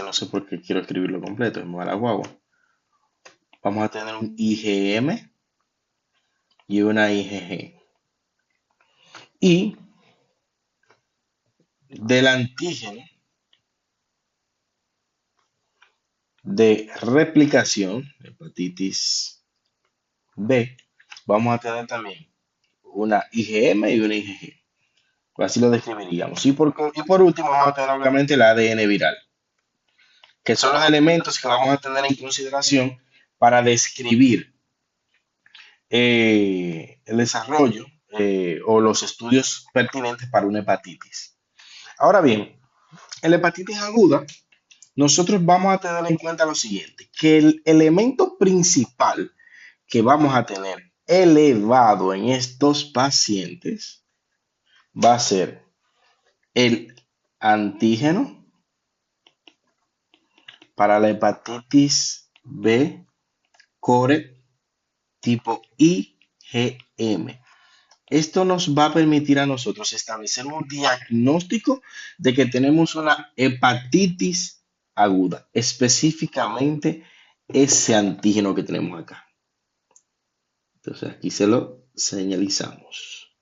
no sé por qué quiero escribirlo completo, es mala guagua. Vamos a tener un IgM y una IgG. Y del antígeno de replicación, hepatitis B, vamos a tener también una IgM y una IgG. Así lo describiríamos. Y por último, vamos a tener obviamente el ADN viral, que son los elementos que vamos a tener en consideración para describir el desarrollo o los estudios pertinentes para una hepatitis. Ahora bien, en la hepatitis aguda, nosotros vamos a tener en cuenta lo siguiente, que el elemento principal que vamos a tener elevado en estos pacientes va a ser el antígeno para la hepatitis B core tipo IgM. Esto nos va a permitir a nosotros establecer un diagnóstico de que tenemos una hepatitis aguda, específicamente ese antígeno que tenemos acá. Entonces aquí se lo señalizamos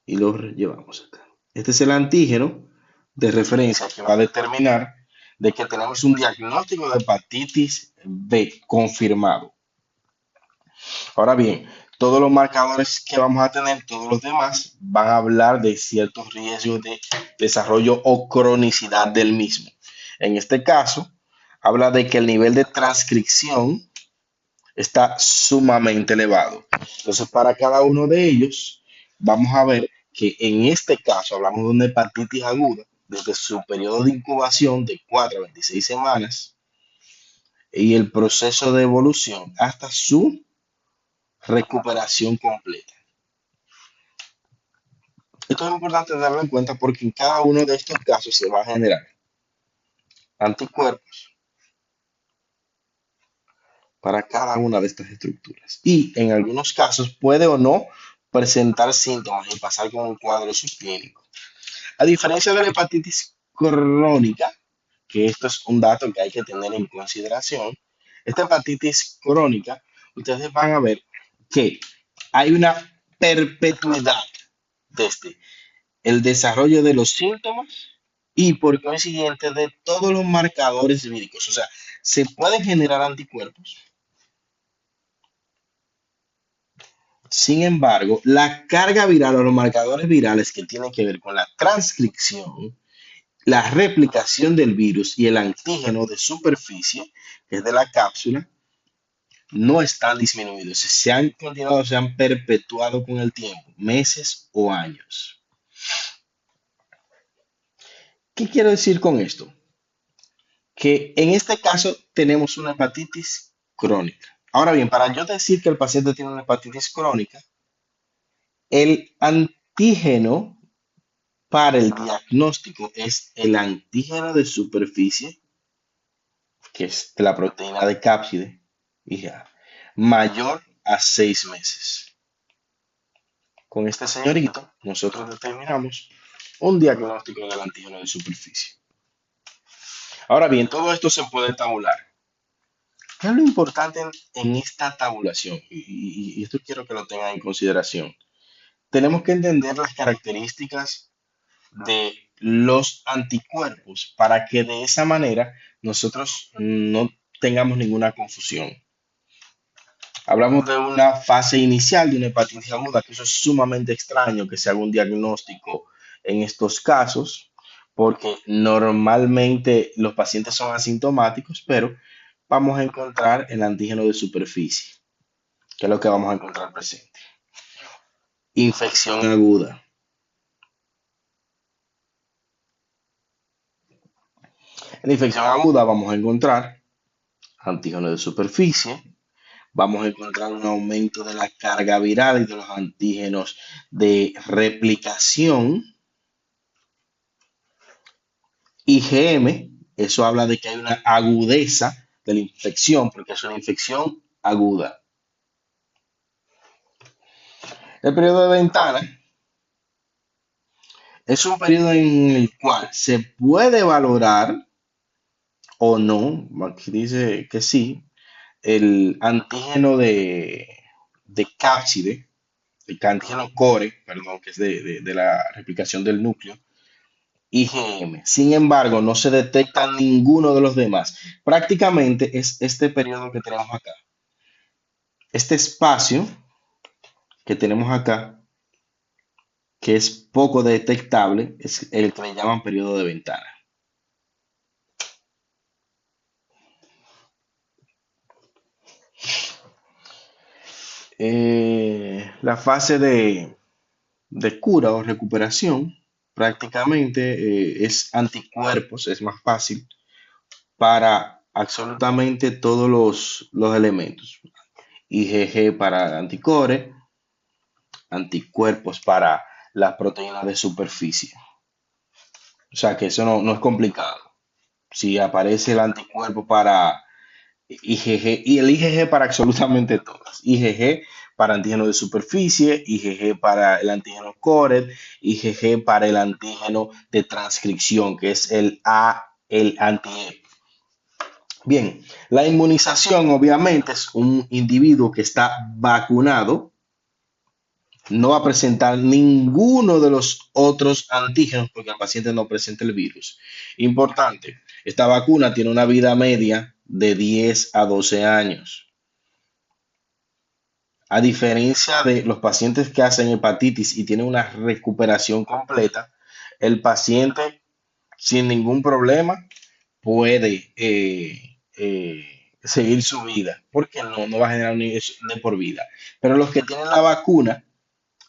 y lo llevamos acá. Este es el antígeno de referencia que va a determinar de que tenemos un diagnóstico de hepatitis B confirmado. Ahora bien, todos los marcadores que vamos a tener, todos los demás, van a hablar de ciertos riesgos de desarrollo o cronicidad del mismo. En este caso, habla de que el nivel de transcripción está sumamente elevado. Entonces, para cada uno de ellos, vamos a ver que en este caso hablamos de una hepatitis aguda desde su periodo de incubación de 4 a 26 semanas y el proceso de evolución hasta su recuperación completa. Esto es importante tenerlo en cuenta porque en cada uno de estos casos se va a generar anticuerpos para cada una de estas estructuras. Y en algunos casos puede o no presentar síntomas y pasar con un cuadro subclínico. A diferencia de la hepatitis crónica, que esto es un dato que hay que tener en consideración, esta hepatitis crónica, ustedes van a ver que hay una perpetuidad desde el desarrollo de los síntomas y por consiguiente de todos los marcadores víricos. O sea, se pueden generar anticuerpos. Sin embargo, la carga viral o los marcadores virales que tienen que ver con la transcripción, la replicación del virus y el antígeno de superficie, que es de la cápsula, no están disminuidos. Se han continuado, se han perpetuado con el tiempo, meses o años. ¿Qué quiero decir con esto? Que en este caso tenemos una hepatitis crónica. Ahora bien, para yo decir que el paciente tiene una hepatitis crónica, el antígeno para el diagnóstico es el antígeno de superficie, que es la proteína de cápside, IgA, mayor a 6 meses. Con este señorito, nosotros determinamos un diagnóstico del antígeno de superficie. Ahora bien, todo esto se puede tabular. ¿Qué es lo importante en esta tabulación? Y esto quiero que lo tengan en consideración. Tenemos que entender las características de los anticuerpos para que de esa manera nosotros no tengamos ninguna confusión. Hablamos de una fase inicial de una hepatitis aguda, que eso es sumamente extraño que se haga un diagnóstico en estos casos, porque normalmente los pacientes son asintomáticos, pero vamos a encontrar el antígeno de superficie, que es lo que vamos a encontrar presente. Infección aguda. En la infección aguda vamos a encontrar antígeno de superficie, vamos a encontrar un aumento de la carga viral y de los antígenos de replicación. IgM, eso habla de que hay una agudeza de la infección, porque es una infección aguda. El periodo de ventana es un periodo en el cual se puede valorar o no, aquí dice que sí, el antígeno de cápside, el antígeno core, perdón, que es de la replicación del núcleo, IgM. Sin embargo, no se detecta ninguno de los demás. Prácticamente es este periodo que tenemos acá. Este espacio que tenemos acá, que es poco detectable, es el que le llaman periodo de ventana. La fase de cura o recuperación prácticamente es anticuerpos, es más fácil para absolutamente todos los elementos. IgG para anticore, anticuerpos para las proteínas de superficie. O sea que eso no es complicado. si aparece el anticuerpo para IgG, y el IgG para absolutamente todas. IgG para antígeno de superficie, IgG para el antígeno CORED, IgG para el antígeno de transcripción, que es el anti-E. Bien, la inmunización obviamente es un individuo que está vacunado, no va a presentar ninguno de los otros antígenos porque el paciente no presenta el virus. Importante, esta vacuna tiene una vida media de 10 a 12 años. A diferencia de los pacientes que hacen hepatitis y tienen una recuperación completa, el paciente sin ningún problema puede seguir su vida porque no va a generar un ingreso de por vida. Pero los que tienen la vacuna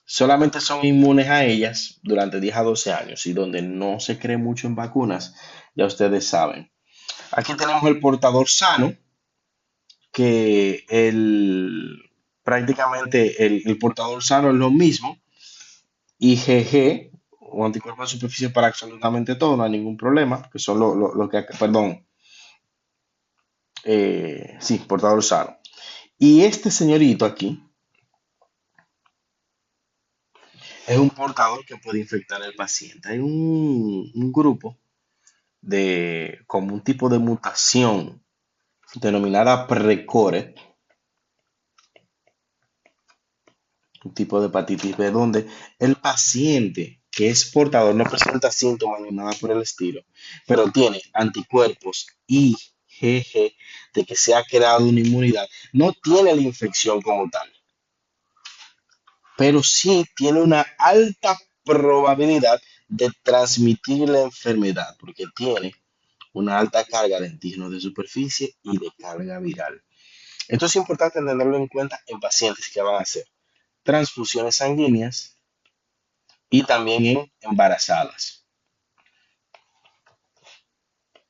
solamente son inmunes a ellas durante 10 a 12 años y donde no se cree mucho en vacunas, ya ustedes saben. Aquí tenemos el portador sano, que prácticamente el portador sano es lo mismo, IgG o anticuerpos de superficie para absolutamente todo, no hay ningún problema, que son lo que, perdón, sí, portador sano. Y este señorito aquí es un portador que puede infectar al paciente. Hay un grupo como un tipo de mutación denominada precore, un tipo de hepatitis B, donde el paciente que es portador no presenta síntomas ni nada por el estilo, pero tiene anticuerpos IgG de que se ha creado una inmunidad, no tiene la infección como tal, pero sí tiene una alta probabilidad de transmitir la enfermedad, porque tiene una alta carga de antígenos de superficie y de carga viral. Esto es importante tenerlo en cuenta en pacientes que van a hacer transfusiones sanguíneas y también en embarazadas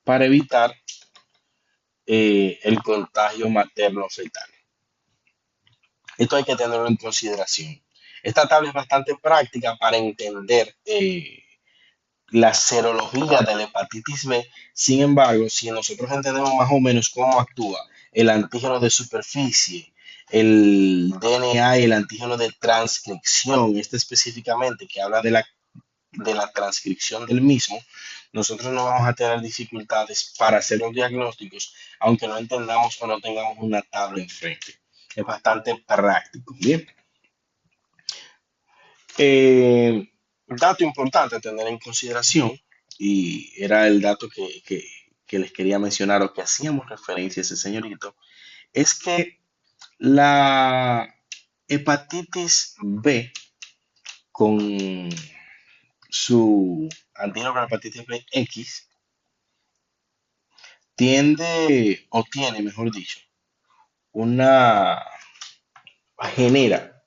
para evitar el contagio materno-fetal. Esto hay que tenerlo en consideración. Esta tabla es bastante práctica para entender la serología de la hepatitis B. Sin embargo, si nosotros entendemos más o menos cómo actúa el antígeno de superficie, el DNA y el antígeno de transcripción, este específicamente que habla de la transcripción del mismo, nosotros no vamos a tener dificultades para hacer los diagnósticos, aunque no entendamos o no tengamos una tabla enfrente. Es bastante práctico. Bien. Dato importante a tener en consideración, y era el dato que les quería mencionar o que hacíamos referencia a ese señorito, es que la hepatitis B con su antígeno para hepatitis B X tiende o tiene, mejor dicho, una genera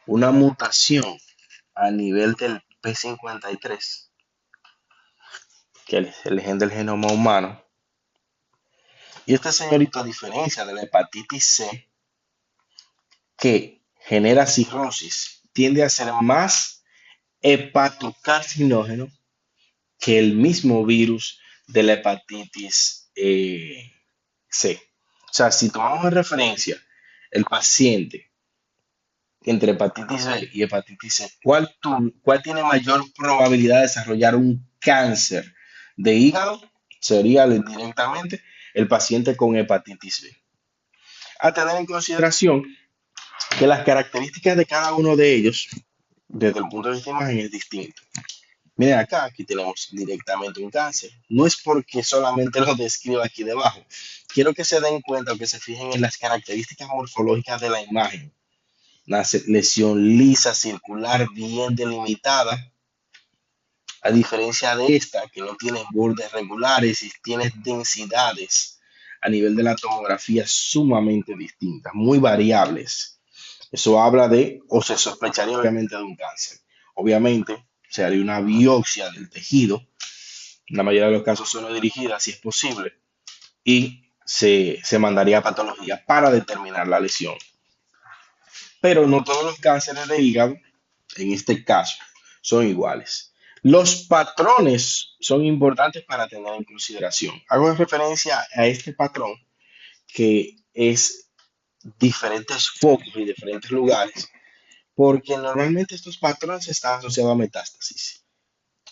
una mutación a nivel del P53, que es el gen del genoma humano. Y este señorito, a diferencia de la hepatitis C, que genera cirrosis, tiende a ser más hepatocarcinógeno que el mismo virus de la hepatitis C. O sea, si tomamos en referencia el paciente entre hepatitis B y hepatitis C, ¿cuál tiene mayor probabilidad de desarrollar un cáncer de hígado? Sería directamente el paciente con hepatitis B. A tener en consideración que las características de cada uno de ellos, desde el punto de vista de imagen, es distinto. Miren acá, aquí tenemos directamente un cáncer. No es porque solamente lo describo aquí debajo. Quiero que se den cuenta o que se fijen en las características morfológicas de la imagen. Una lesión lisa, circular, bien delimitada, a diferencia de esta, que no tiene bordes regulares y tiene densidades a nivel de la tomografía sumamente distintas, muy variables. Eso habla de, o se sospecharía obviamente de un cáncer. Obviamente, se haría una biopsia del tejido, en la mayoría de los casos son dirigidas, si es posible, y se mandaría a patología para determinar la lesión. Pero no todos los cánceres de hígado, en este caso, son iguales. Los patrones son importantes para tener en consideración. Hago referencia a este patrón que es diferentes focos y diferentes lugares, porque normalmente estos patrones están asociados a metástasis.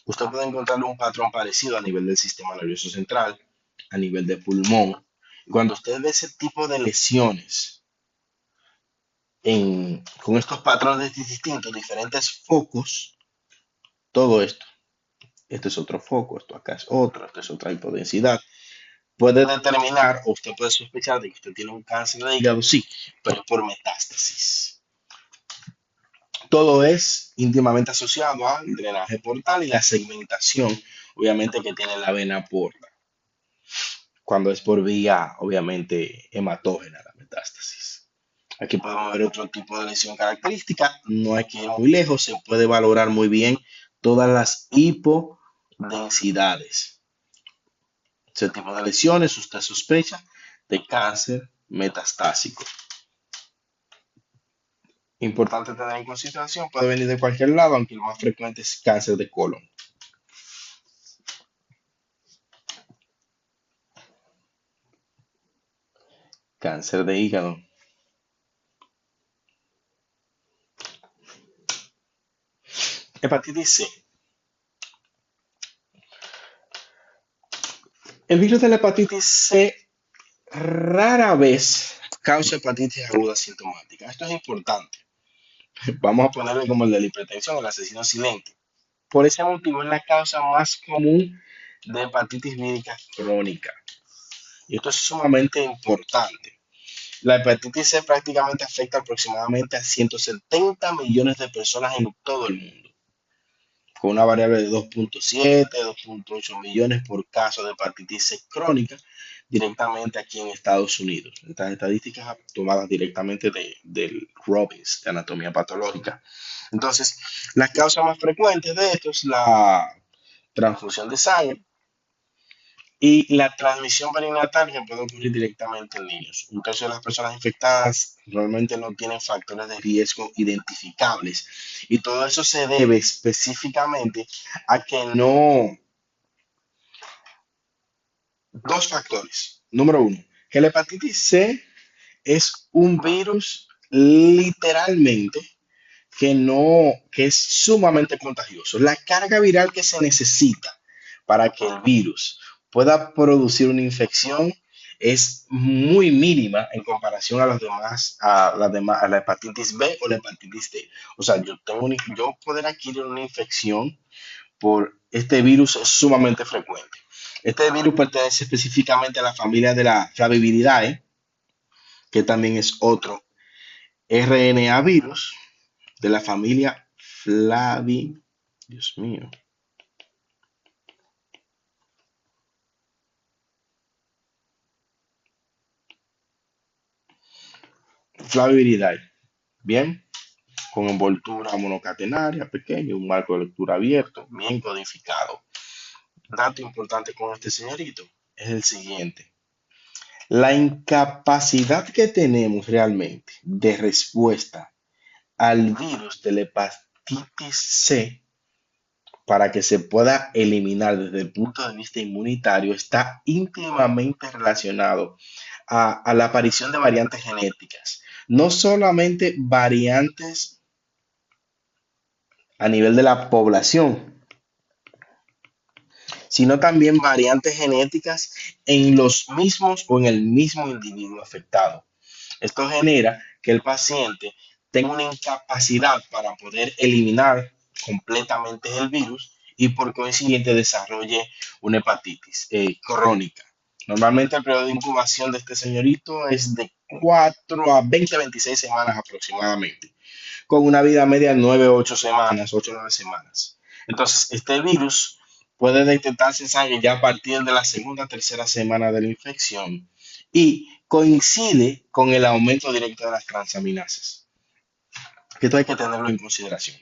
Usted puede encontrar un patrón parecido a nivel del sistema nervioso central, a nivel de pulmón. Cuando usted ve ese tipo de lesiones con estos patrones distintos, diferentes focos, todo esto, este es otro foco, esto acá es otro, esto es otra hipodensidad, puede determinar o usted puede sospechar de que usted tiene un cáncer de hígado, sí, pero por metástasis. Todo es íntimamente asociado al drenaje portal y la segmentación, obviamente, que tiene la vena porta, cuando es por vía, obviamente, hematógena la metástasis. Aquí podemos ver otro tipo de lesión característica, no hay que ir muy lejos, se puede valorar muy bien todas las hipodensidades. Ese tipo de lesiones, usted sospecha de cáncer metastásico. Importante tener en consideración, puede venir de cualquier lado, aunque lo más frecuente es cáncer de colon. Cáncer de hígado. Hepatitis C. El virus de la hepatitis C rara vez causa hepatitis aguda sintomática. Esto es importante. Vamos a ponerle como el de la hipertensión, el asesino silente. Por ese motivo es la causa más común de hepatitis vírica crónica. Y esto es sumamente importante. La hepatitis C prácticamente afecta aproximadamente a 170 millones de personas en todo el mundo, con una variable de 2.7, 2.8 millones por caso de hepatitis C crónica directamente aquí en Estados Unidos. Estas estadísticas tomadas directamente del Robbins, de anatomía patológica. Entonces, las causas más frecuentes de esto es la transfusión de sangre, y la transmisión perinatal que puede ocurrir directamente en niños. Un tercio de las personas infectadas realmente no tienen factores de riesgo identificables. Y todo eso se debe específicamente a que no... Dos factores. Número uno, que la hepatitis C es un virus literalmente que es sumamente contagioso. La carga viral que se necesita para que el virus pueda producir una infección es muy mínima en comparación a los demás, a la hepatitis B o la hepatitis D. O sea, yo poder adquirir una infección por este virus es sumamente frecuente. Este virus pertenece específicamente a la familia de la Flaviviridae, que también es otro RNA virus de la familia Dios mío. Flaviviridae. Bien, con envoltura monocatenaria pequeña, un marco de lectura abierto, bien codificado. Dato importante con este señorito es el siguiente. La incapacidad que tenemos realmente de respuesta al virus de la hepatitis C para que se pueda eliminar desde el punto de vista inmunitario está íntimamente relacionado a la aparición de variantes genéticas. No solamente variantes a nivel de la población, sino también variantes genéticas en los mismos o en el mismo individuo afectado. Esto genera que el paciente tenga una incapacidad para poder eliminar completamente el virus y por consiguiente desarrolle una hepatitis crónica. Normalmente el periodo de incubación de este señorito es de 4 a 20, 26 semanas aproximadamente, con una vida media de 9, 8 semanas, 8 o 9 semanas. Entonces, este virus puede detectarse en sangre ya a partir de la segunda o tercera semana de la infección y coincide con el aumento directo de las transaminasas. Esto hay que tenerlo en consideración.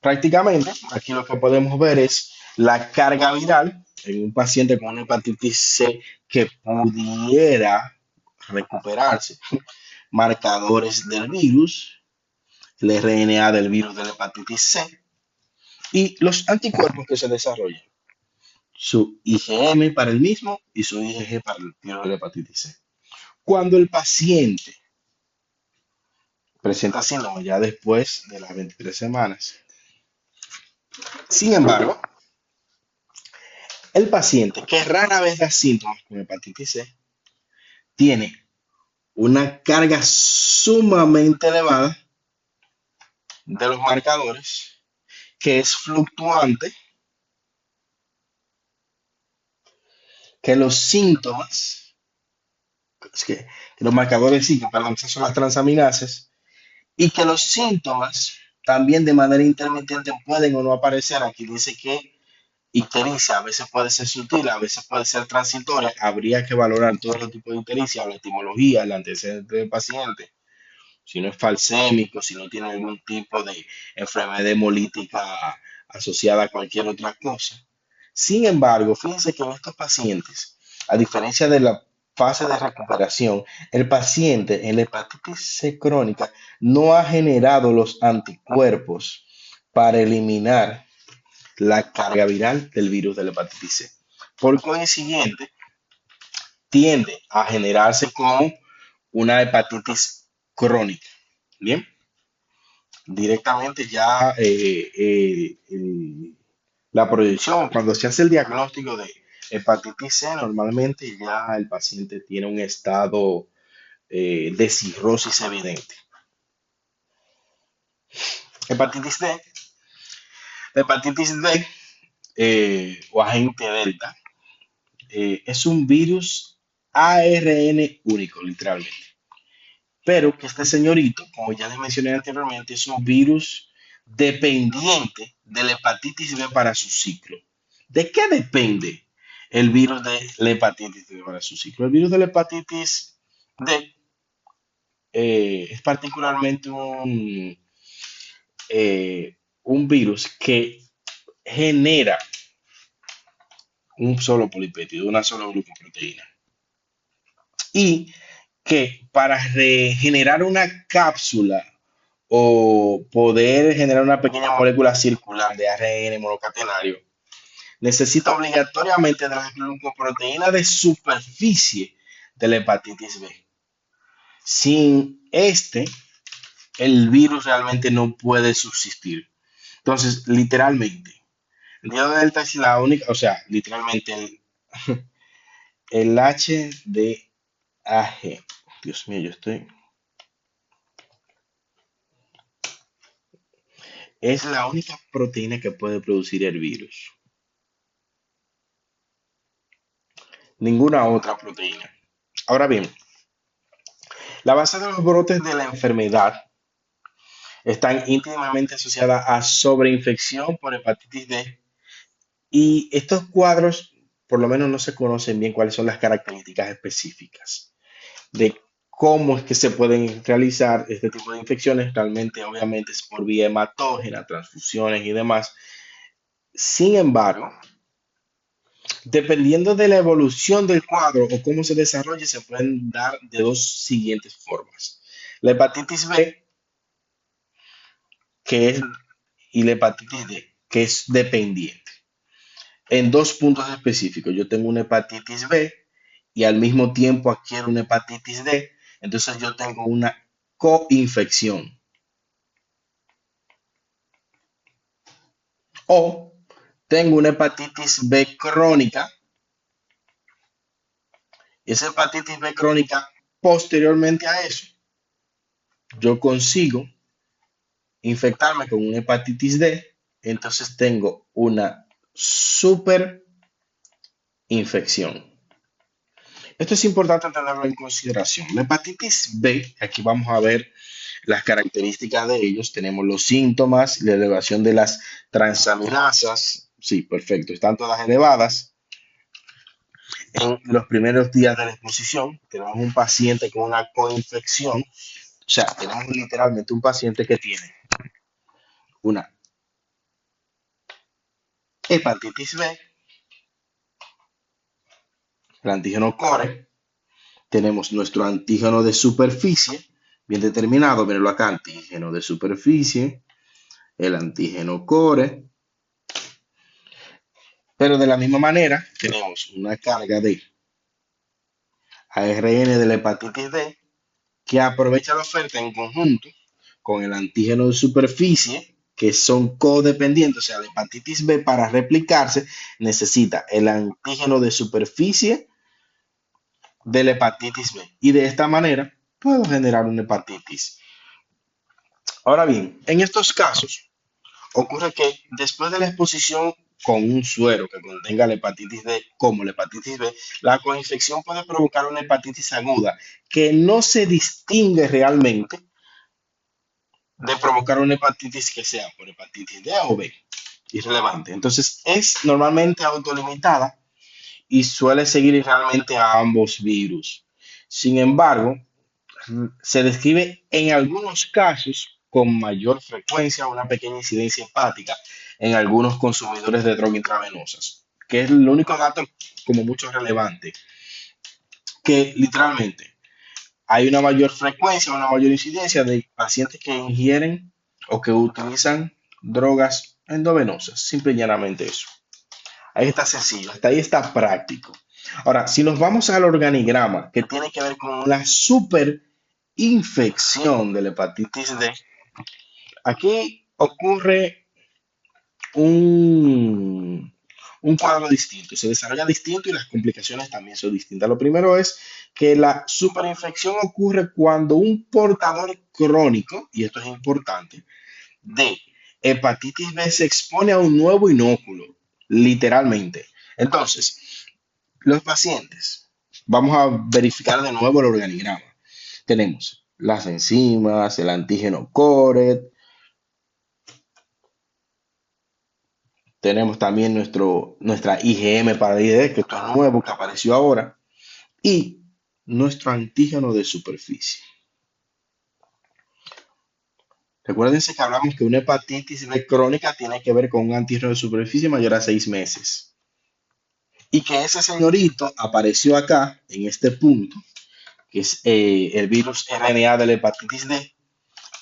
Prácticamente, aquí lo que podemos ver es la carga viral en un paciente con una hepatitis C que pudiera recuperarse, marcadores del virus, el RNA del virus de la hepatitis C, Y los anticuerpos que se desarrollan, su IgM para el mismo y su IgG para el virus de la hepatitis C. Cuando el paciente presenta síntomas ya después de las 23 semanas, sin embargo, el paciente que rara vez da síntomas con hepatitis C tiene una carga sumamente elevada de los marcadores que es fluctuante, que los síntomas, es que los marcadores sí, perdón, esas son las transaminases, y que los síntomas también de manera intermitente pueden o no aparecer. Aquí dice que ictericia a veces puede ser sutil, a veces puede ser transitoria. Habría que valorar todos los tipos de ictericia, la etimología, el antecedente del paciente, si no es falsémico, si no tiene algún tipo de enfermedad hemolítica asociada a cualquier otra cosa. Sin embargo, fíjense que en estos pacientes, a diferencia de la fase de recuperación, el paciente en la hepatitis C crónica no ha generado los anticuerpos para eliminar la carga viral del virus de la hepatitis C. Por consiguiente, tiende a generarse como una hepatitis crónica. Bien, directamente ya la proyección, cuando se hace el diagnóstico de hepatitis C, normalmente ya el paciente tiene un estado de cirrosis evidente. Hepatitis D, la hepatitis D o agente delta es un virus ARN único, literalmente. Pero que este señorito, como ya les mencioné anteriormente, es un virus dependiente de la hepatitis B para su ciclo. ¿De qué depende el virus de la hepatitis B para su ciclo? El virus de la hepatitis D es particularmente un virus que genera un solo polipéptido, una sola glucoproteína. Y que para regenerar una cápsula o poder generar una pequeña molécula circular de ARN monocatenario, necesita obligatoriamente de la glucoproteína de superficie de la hepatitis B. Sin este, el virus realmente no puede subsistir. Entonces, literalmente, el día de delta es la única, o sea, literalmente el HDAG. Dios mío, es la única proteína que puede producir el virus. Ninguna otra proteína. Ahora bien, la base de los brotes de la enfermedad están íntimamente asociadas a sobreinfección por hepatitis D y estos cuadros, por lo menos no se conocen bien cuáles son las características específicas de cómo es que se pueden realizar este tipo de infecciones. Realmente, obviamente, es por vía hematógena, transfusiones y demás. Sin embargo, dependiendo de la evolución del cuadro o cómo se desarrolle, se pueden dar de dos siguientes formas. La hepatitis B, que es, y la hepatitis D, que es dependiente. En dos puntos específicos, yo tengo una hepatitis B y al mismo tiempo adquiero una hepatitis D, entonces yo tengo una coinfección. O tengo una hepatitis B crónica, y esa hepatitis B crónica, posteriormente a eso, yo consigo infectarme con una hepatitis D, entonces tengo una super infección. Esto es importante tenerlo en consideración. La hepatitis B, aquí vamos a ver las características de ellos. Tenemos los síntomas, la elevación de las transaminasas. Sí, perfecto, están todas elevadas. En los primeros días de la exposición, tenemos un paciente con una coinfección. O sea, tenemos literalmente un paciente que tiene una hepatitis B, el antígeno core, tenemos nuestro antígeno de superficie, bien determinado, mirenlo acá, antígeno de superficie, el antígeno core, Pero de la misma manera, tenemos una carga de ARN de la hepatitis D que aprovecha la oferta en conjunto con el antígeno de superficie, que son codependientes. O sea, la hepatitis B para replicarse necesita el antígeno de superficie de la hepatitis B. Y de esta manera puedo generar una hepatitis. Ahora bien, en estos casos ocurre que después de la exposición con un suero que contenga la hepatitis D como la hepatitis B, la coinfección puede provocar una hepatitis aguda que no se distingue realmente de provocar una hepatitis que sea por hepatitis D o B. Irrelevante. Entonces es normalmente autolimitada y suele seguir realmente a ambos virus. Sin embargo, se describe en algunos casos con mayor frecuencia una pequeña incidencia hepática en algunos consumidores de drogas intravenosas, que es el único dato como mucho relevante, que literalmente hay una mayor frecuencia, una mayor incidencia de pacientes que ingieren o que utilizan drogas endovenosas, simple y llanamente eso. Ahí está sencillo, hasta ahí está práctico. Ahora, si nos vamos al organigrama, que tiene que ver con la superinfección de la hepatitis D, aquí ocurre un cuadro distinto, se desarrolla distinto y las complicaciones también son distintas. Lo primero es que la superinfección ocurre cuando un portador crónico, y esto es importante, de hepatitis B se expone a un nuevo inóculo, literalmente. Entonces, los pacientes, vamos a verificar de nuevo el organigrama. Tenemos las enzimas, el antígeno CORET, tenemos también nuestra IgM para el ID, que esto es nuevo, que apareció ahora, y nuestro antígeno de superficie. Recuérdense que hablamos que una hepatitis B crónica tiene que ver con un antígeno de superficie mayor a 6 meses. Y que ese señorito apareció acá, en este punto, que es el virus RNA de la hepatitis D,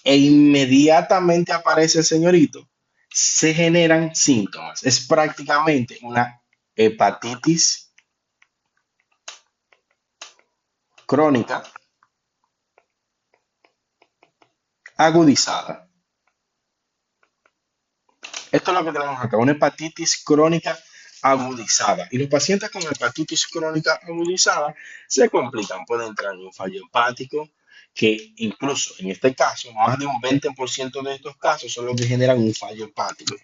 e inmediatamente aparece el señorito, se generan síntomas. Es prácticamente una hepatitis crónica agudizada. Esto es lo que tenemos acá, una hepatitis crónica agudizada. Y los pacientes con hepatitis crónica agudizada se complican, pueden entrar en un fallo hepático, que incluso en este caso, más de un 20% de estos casos son los que generan un fallo hepático.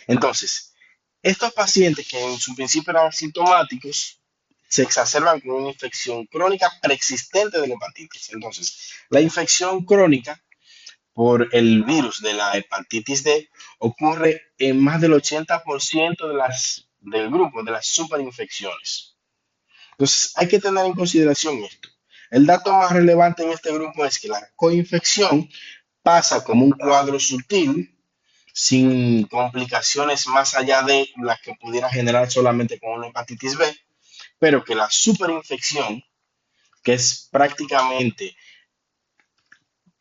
Entonces, estos pacientes que en su principio eran asintomáticos se exacerban con una infección crónica preexistente de la hepatitis. Entonces, la infección crónica por el virus de la hepatitis D ocurre en más del 80% del grupo de las superinfecciones. Entonces, hay que tener en consideración esto. El dato más relevante en este grupo es que la coinfección pasa como un cuadro sutil, sin complicaciones más allá de las que pudiera generar solamente con una hepatitis B, pero que la superinfección, que es prácticamente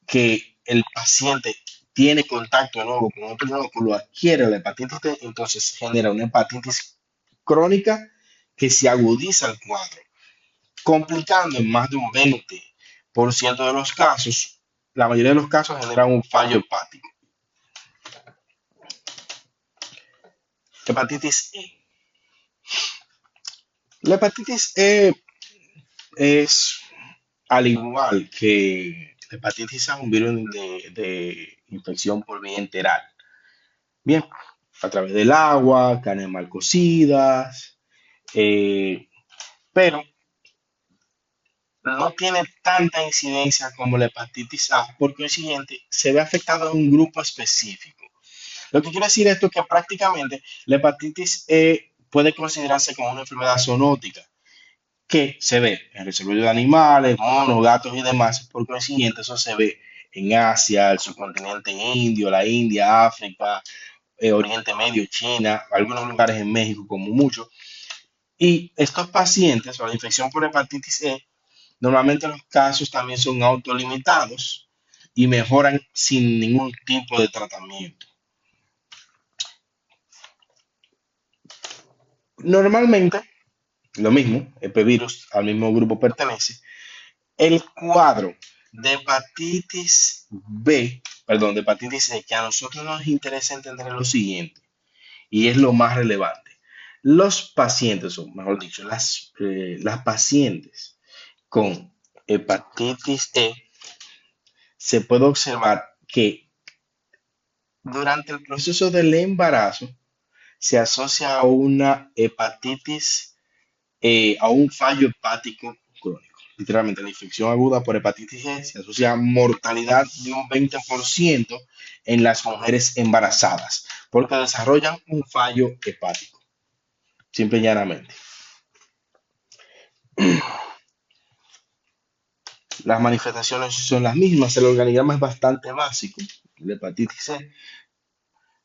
que el paciente tiene contacto de nuevo con otro inóculo, adquiere la hepatitis D, entonces genera una hepatitis crónica que se agudiza el cuadro, complicando en más de un 20% de los casos. La mayoría de los casos generan un fallo hepático. Hepatitis E. La hepatitis E es, al igual que la hepatitis A, un virus de infección por vía enteral. Bien, a través del agua, carnes mal cocidas, eh, pero no tiene tanta incidencia como la hepatitis A, por consiguiente, se ve afectado en un grupo específico. Lo que quiere decir esto es que prácticamente la hepatitis E puede considerarse como una enfermedad zoonótica, que se ve en el reservorio de animales, monos, gatos y demás. Por consiguiente, eso se ve en Asia, el subcontinente indio, la India, África, Oriente Medio, China, algunos lugares en México como mucho. Y estos pacientes, o la infección por hepatitis E, normalmente los casos también son autolimitados y mejoran sin ningún tipo de tratamiento. Normalmente, lo mismo, virus al mismo grupo pertenece. El cuadro de hepatitis B, perdón, de hepatitis C, que a nosotros nos interesa entender es lo siguiente, y es lo más relevante. Los pacientes, o mejor dicho, las pacientes con hepatitis E, se puede observar que durante el proceso del embarazo se asocia a una hepatitis, a un fallo hepático crónico. Literalmente, la infección aguda por hepatitis E se asocia a mortalidad de un 20% en las mujeres embarazadas, porque desarrollan un fallo hepático, simple y llanamente. Las manifestaciones son las mismas, el organigrama es bastante básico. La hepatitis C,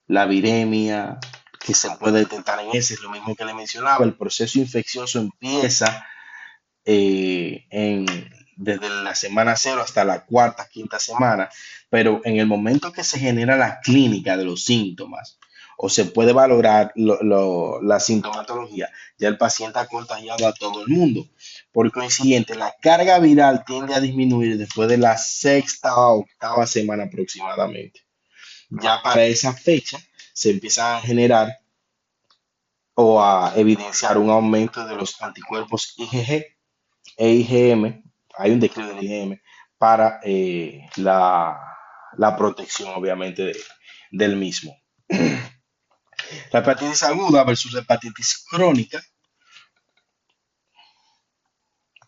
la viremia, que se puede detectar en ese, es lo mismo que le mencionaba, el proceso infeccioso empieza desde la semana cero hasta la cuarta, quinta semana, pero en el momento que se genera la clínica de los síntomas o se puede valorar la sintomatología, ya el paciente ha contagiado a todo el mundo. Por consiguiente, la carga viral tiende a disminuir después de la sexta o octava semana aproximadamente. Ya para esa fecha se empieza a generar o a evidenciar un aumento de los anticuerpos IgG e IgM, hay un declive del IgM para la protección, obviamente, del mismo. La hepatitis aguda versus la hepatitis crónica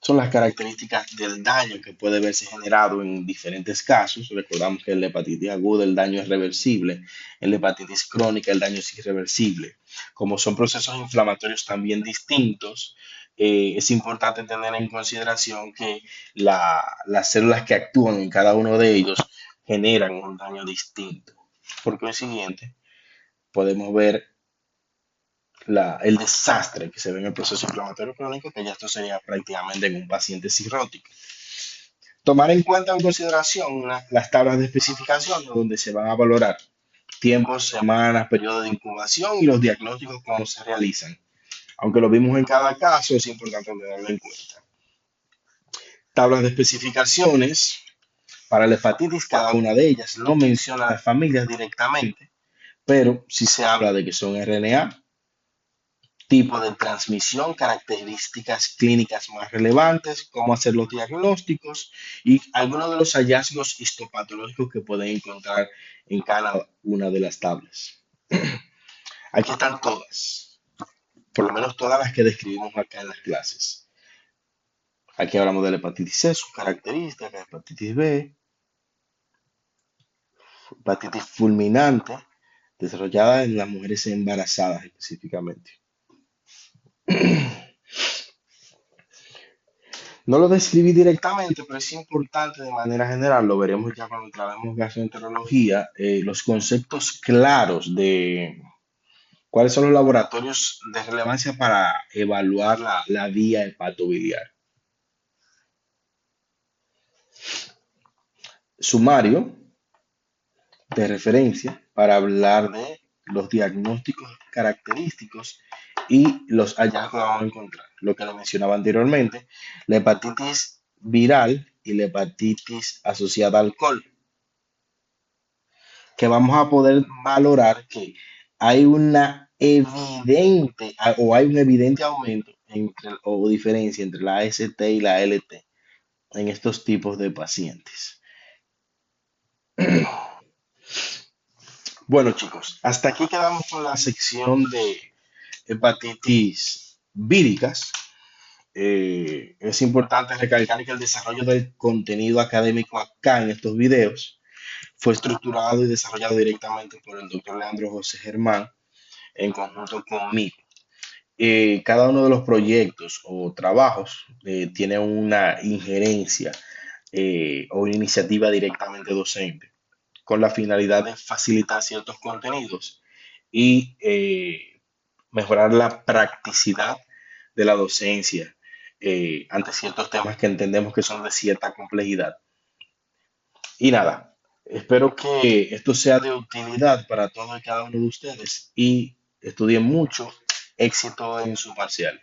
son las características del daño que puede verse generado en diferentes casos. Recordamos que en la hepatitis aguda el daño es reversible, en la hepatitis crónica el daño es irreversible. Como son procesos inflamatorios también distintos, es importante tener en consideración que las células que actúan en cada uno de ellos generan un daño distinto. Por consiguiente, podemos ver el desastre que se ve en el proceso inflamatorio crónico, que ya esto sería prácticamente en un paciente cirrótico. Tomar en cuenta en consideración las tablas de especificación donde se van a valorar tiempos, semanas, periodo de incubación y los diagnósticos cómo se realizan. Aunque lo vimos en cada caso, es importante tenerlo en cuenta. Tablas de especificaciones para la hepatitis, cada una de ellas no menciona a las familias directamente, pero sí se habla de que son RNA, tipo de transmisión, características clínicas más relevantes, cómo hacer los diagnósticos y algunos de los hallazgos histopatológicos que pueden encontrar en cada una de las tablas. Aquí están todas, por lo menos todas las que describimos acá en las clases. Aquí hablamos de la hepatitis C, sus características, hepatitis B, hepatitis fulminante, desarrollada en las mujeres embarazadas específicamente. No lo describí directamente, pero es importante de manera general, lo veremos ya cuando trabajemos gastroenterología, los conceptos claros de cuáles son los laboratorios de relevancia para evaluar la vía hepatobiliar. Sumario de referencia para hablar de los diagnósticos característicos y los hallazgos que vamos a encontrar. Lo que le mencionaba anteriormente, la hepatitis viral y la hepatitis asociada al alcohol, que vamos a poder valorar que hay una evidente o hay un evidente aumento o diferencia entre la AST y la LT en estos tipos de pacientes. Bueno, chicos, hasta aquí quedamos con la sección de hepatitis víricas. Es importante recalcar que el desarrollo del contenido académico acá en estos videos fue estructurado y desarrollado directamente por el doctor Leandro José Germán en conjunto conmigo. Cada uno de los proyectos o trabajos tiene una injerencia o una iniciativa directamente docente con la finalidad de facilitar ciertos contenidos y mejorar la practicidad de la docencia ante ciertos temas que entendemos que son de cierta complejidad. Y nada, espero que esto sea de utilidad para todos y cada uno de ustedes y estudien mucho éxito en su parcial.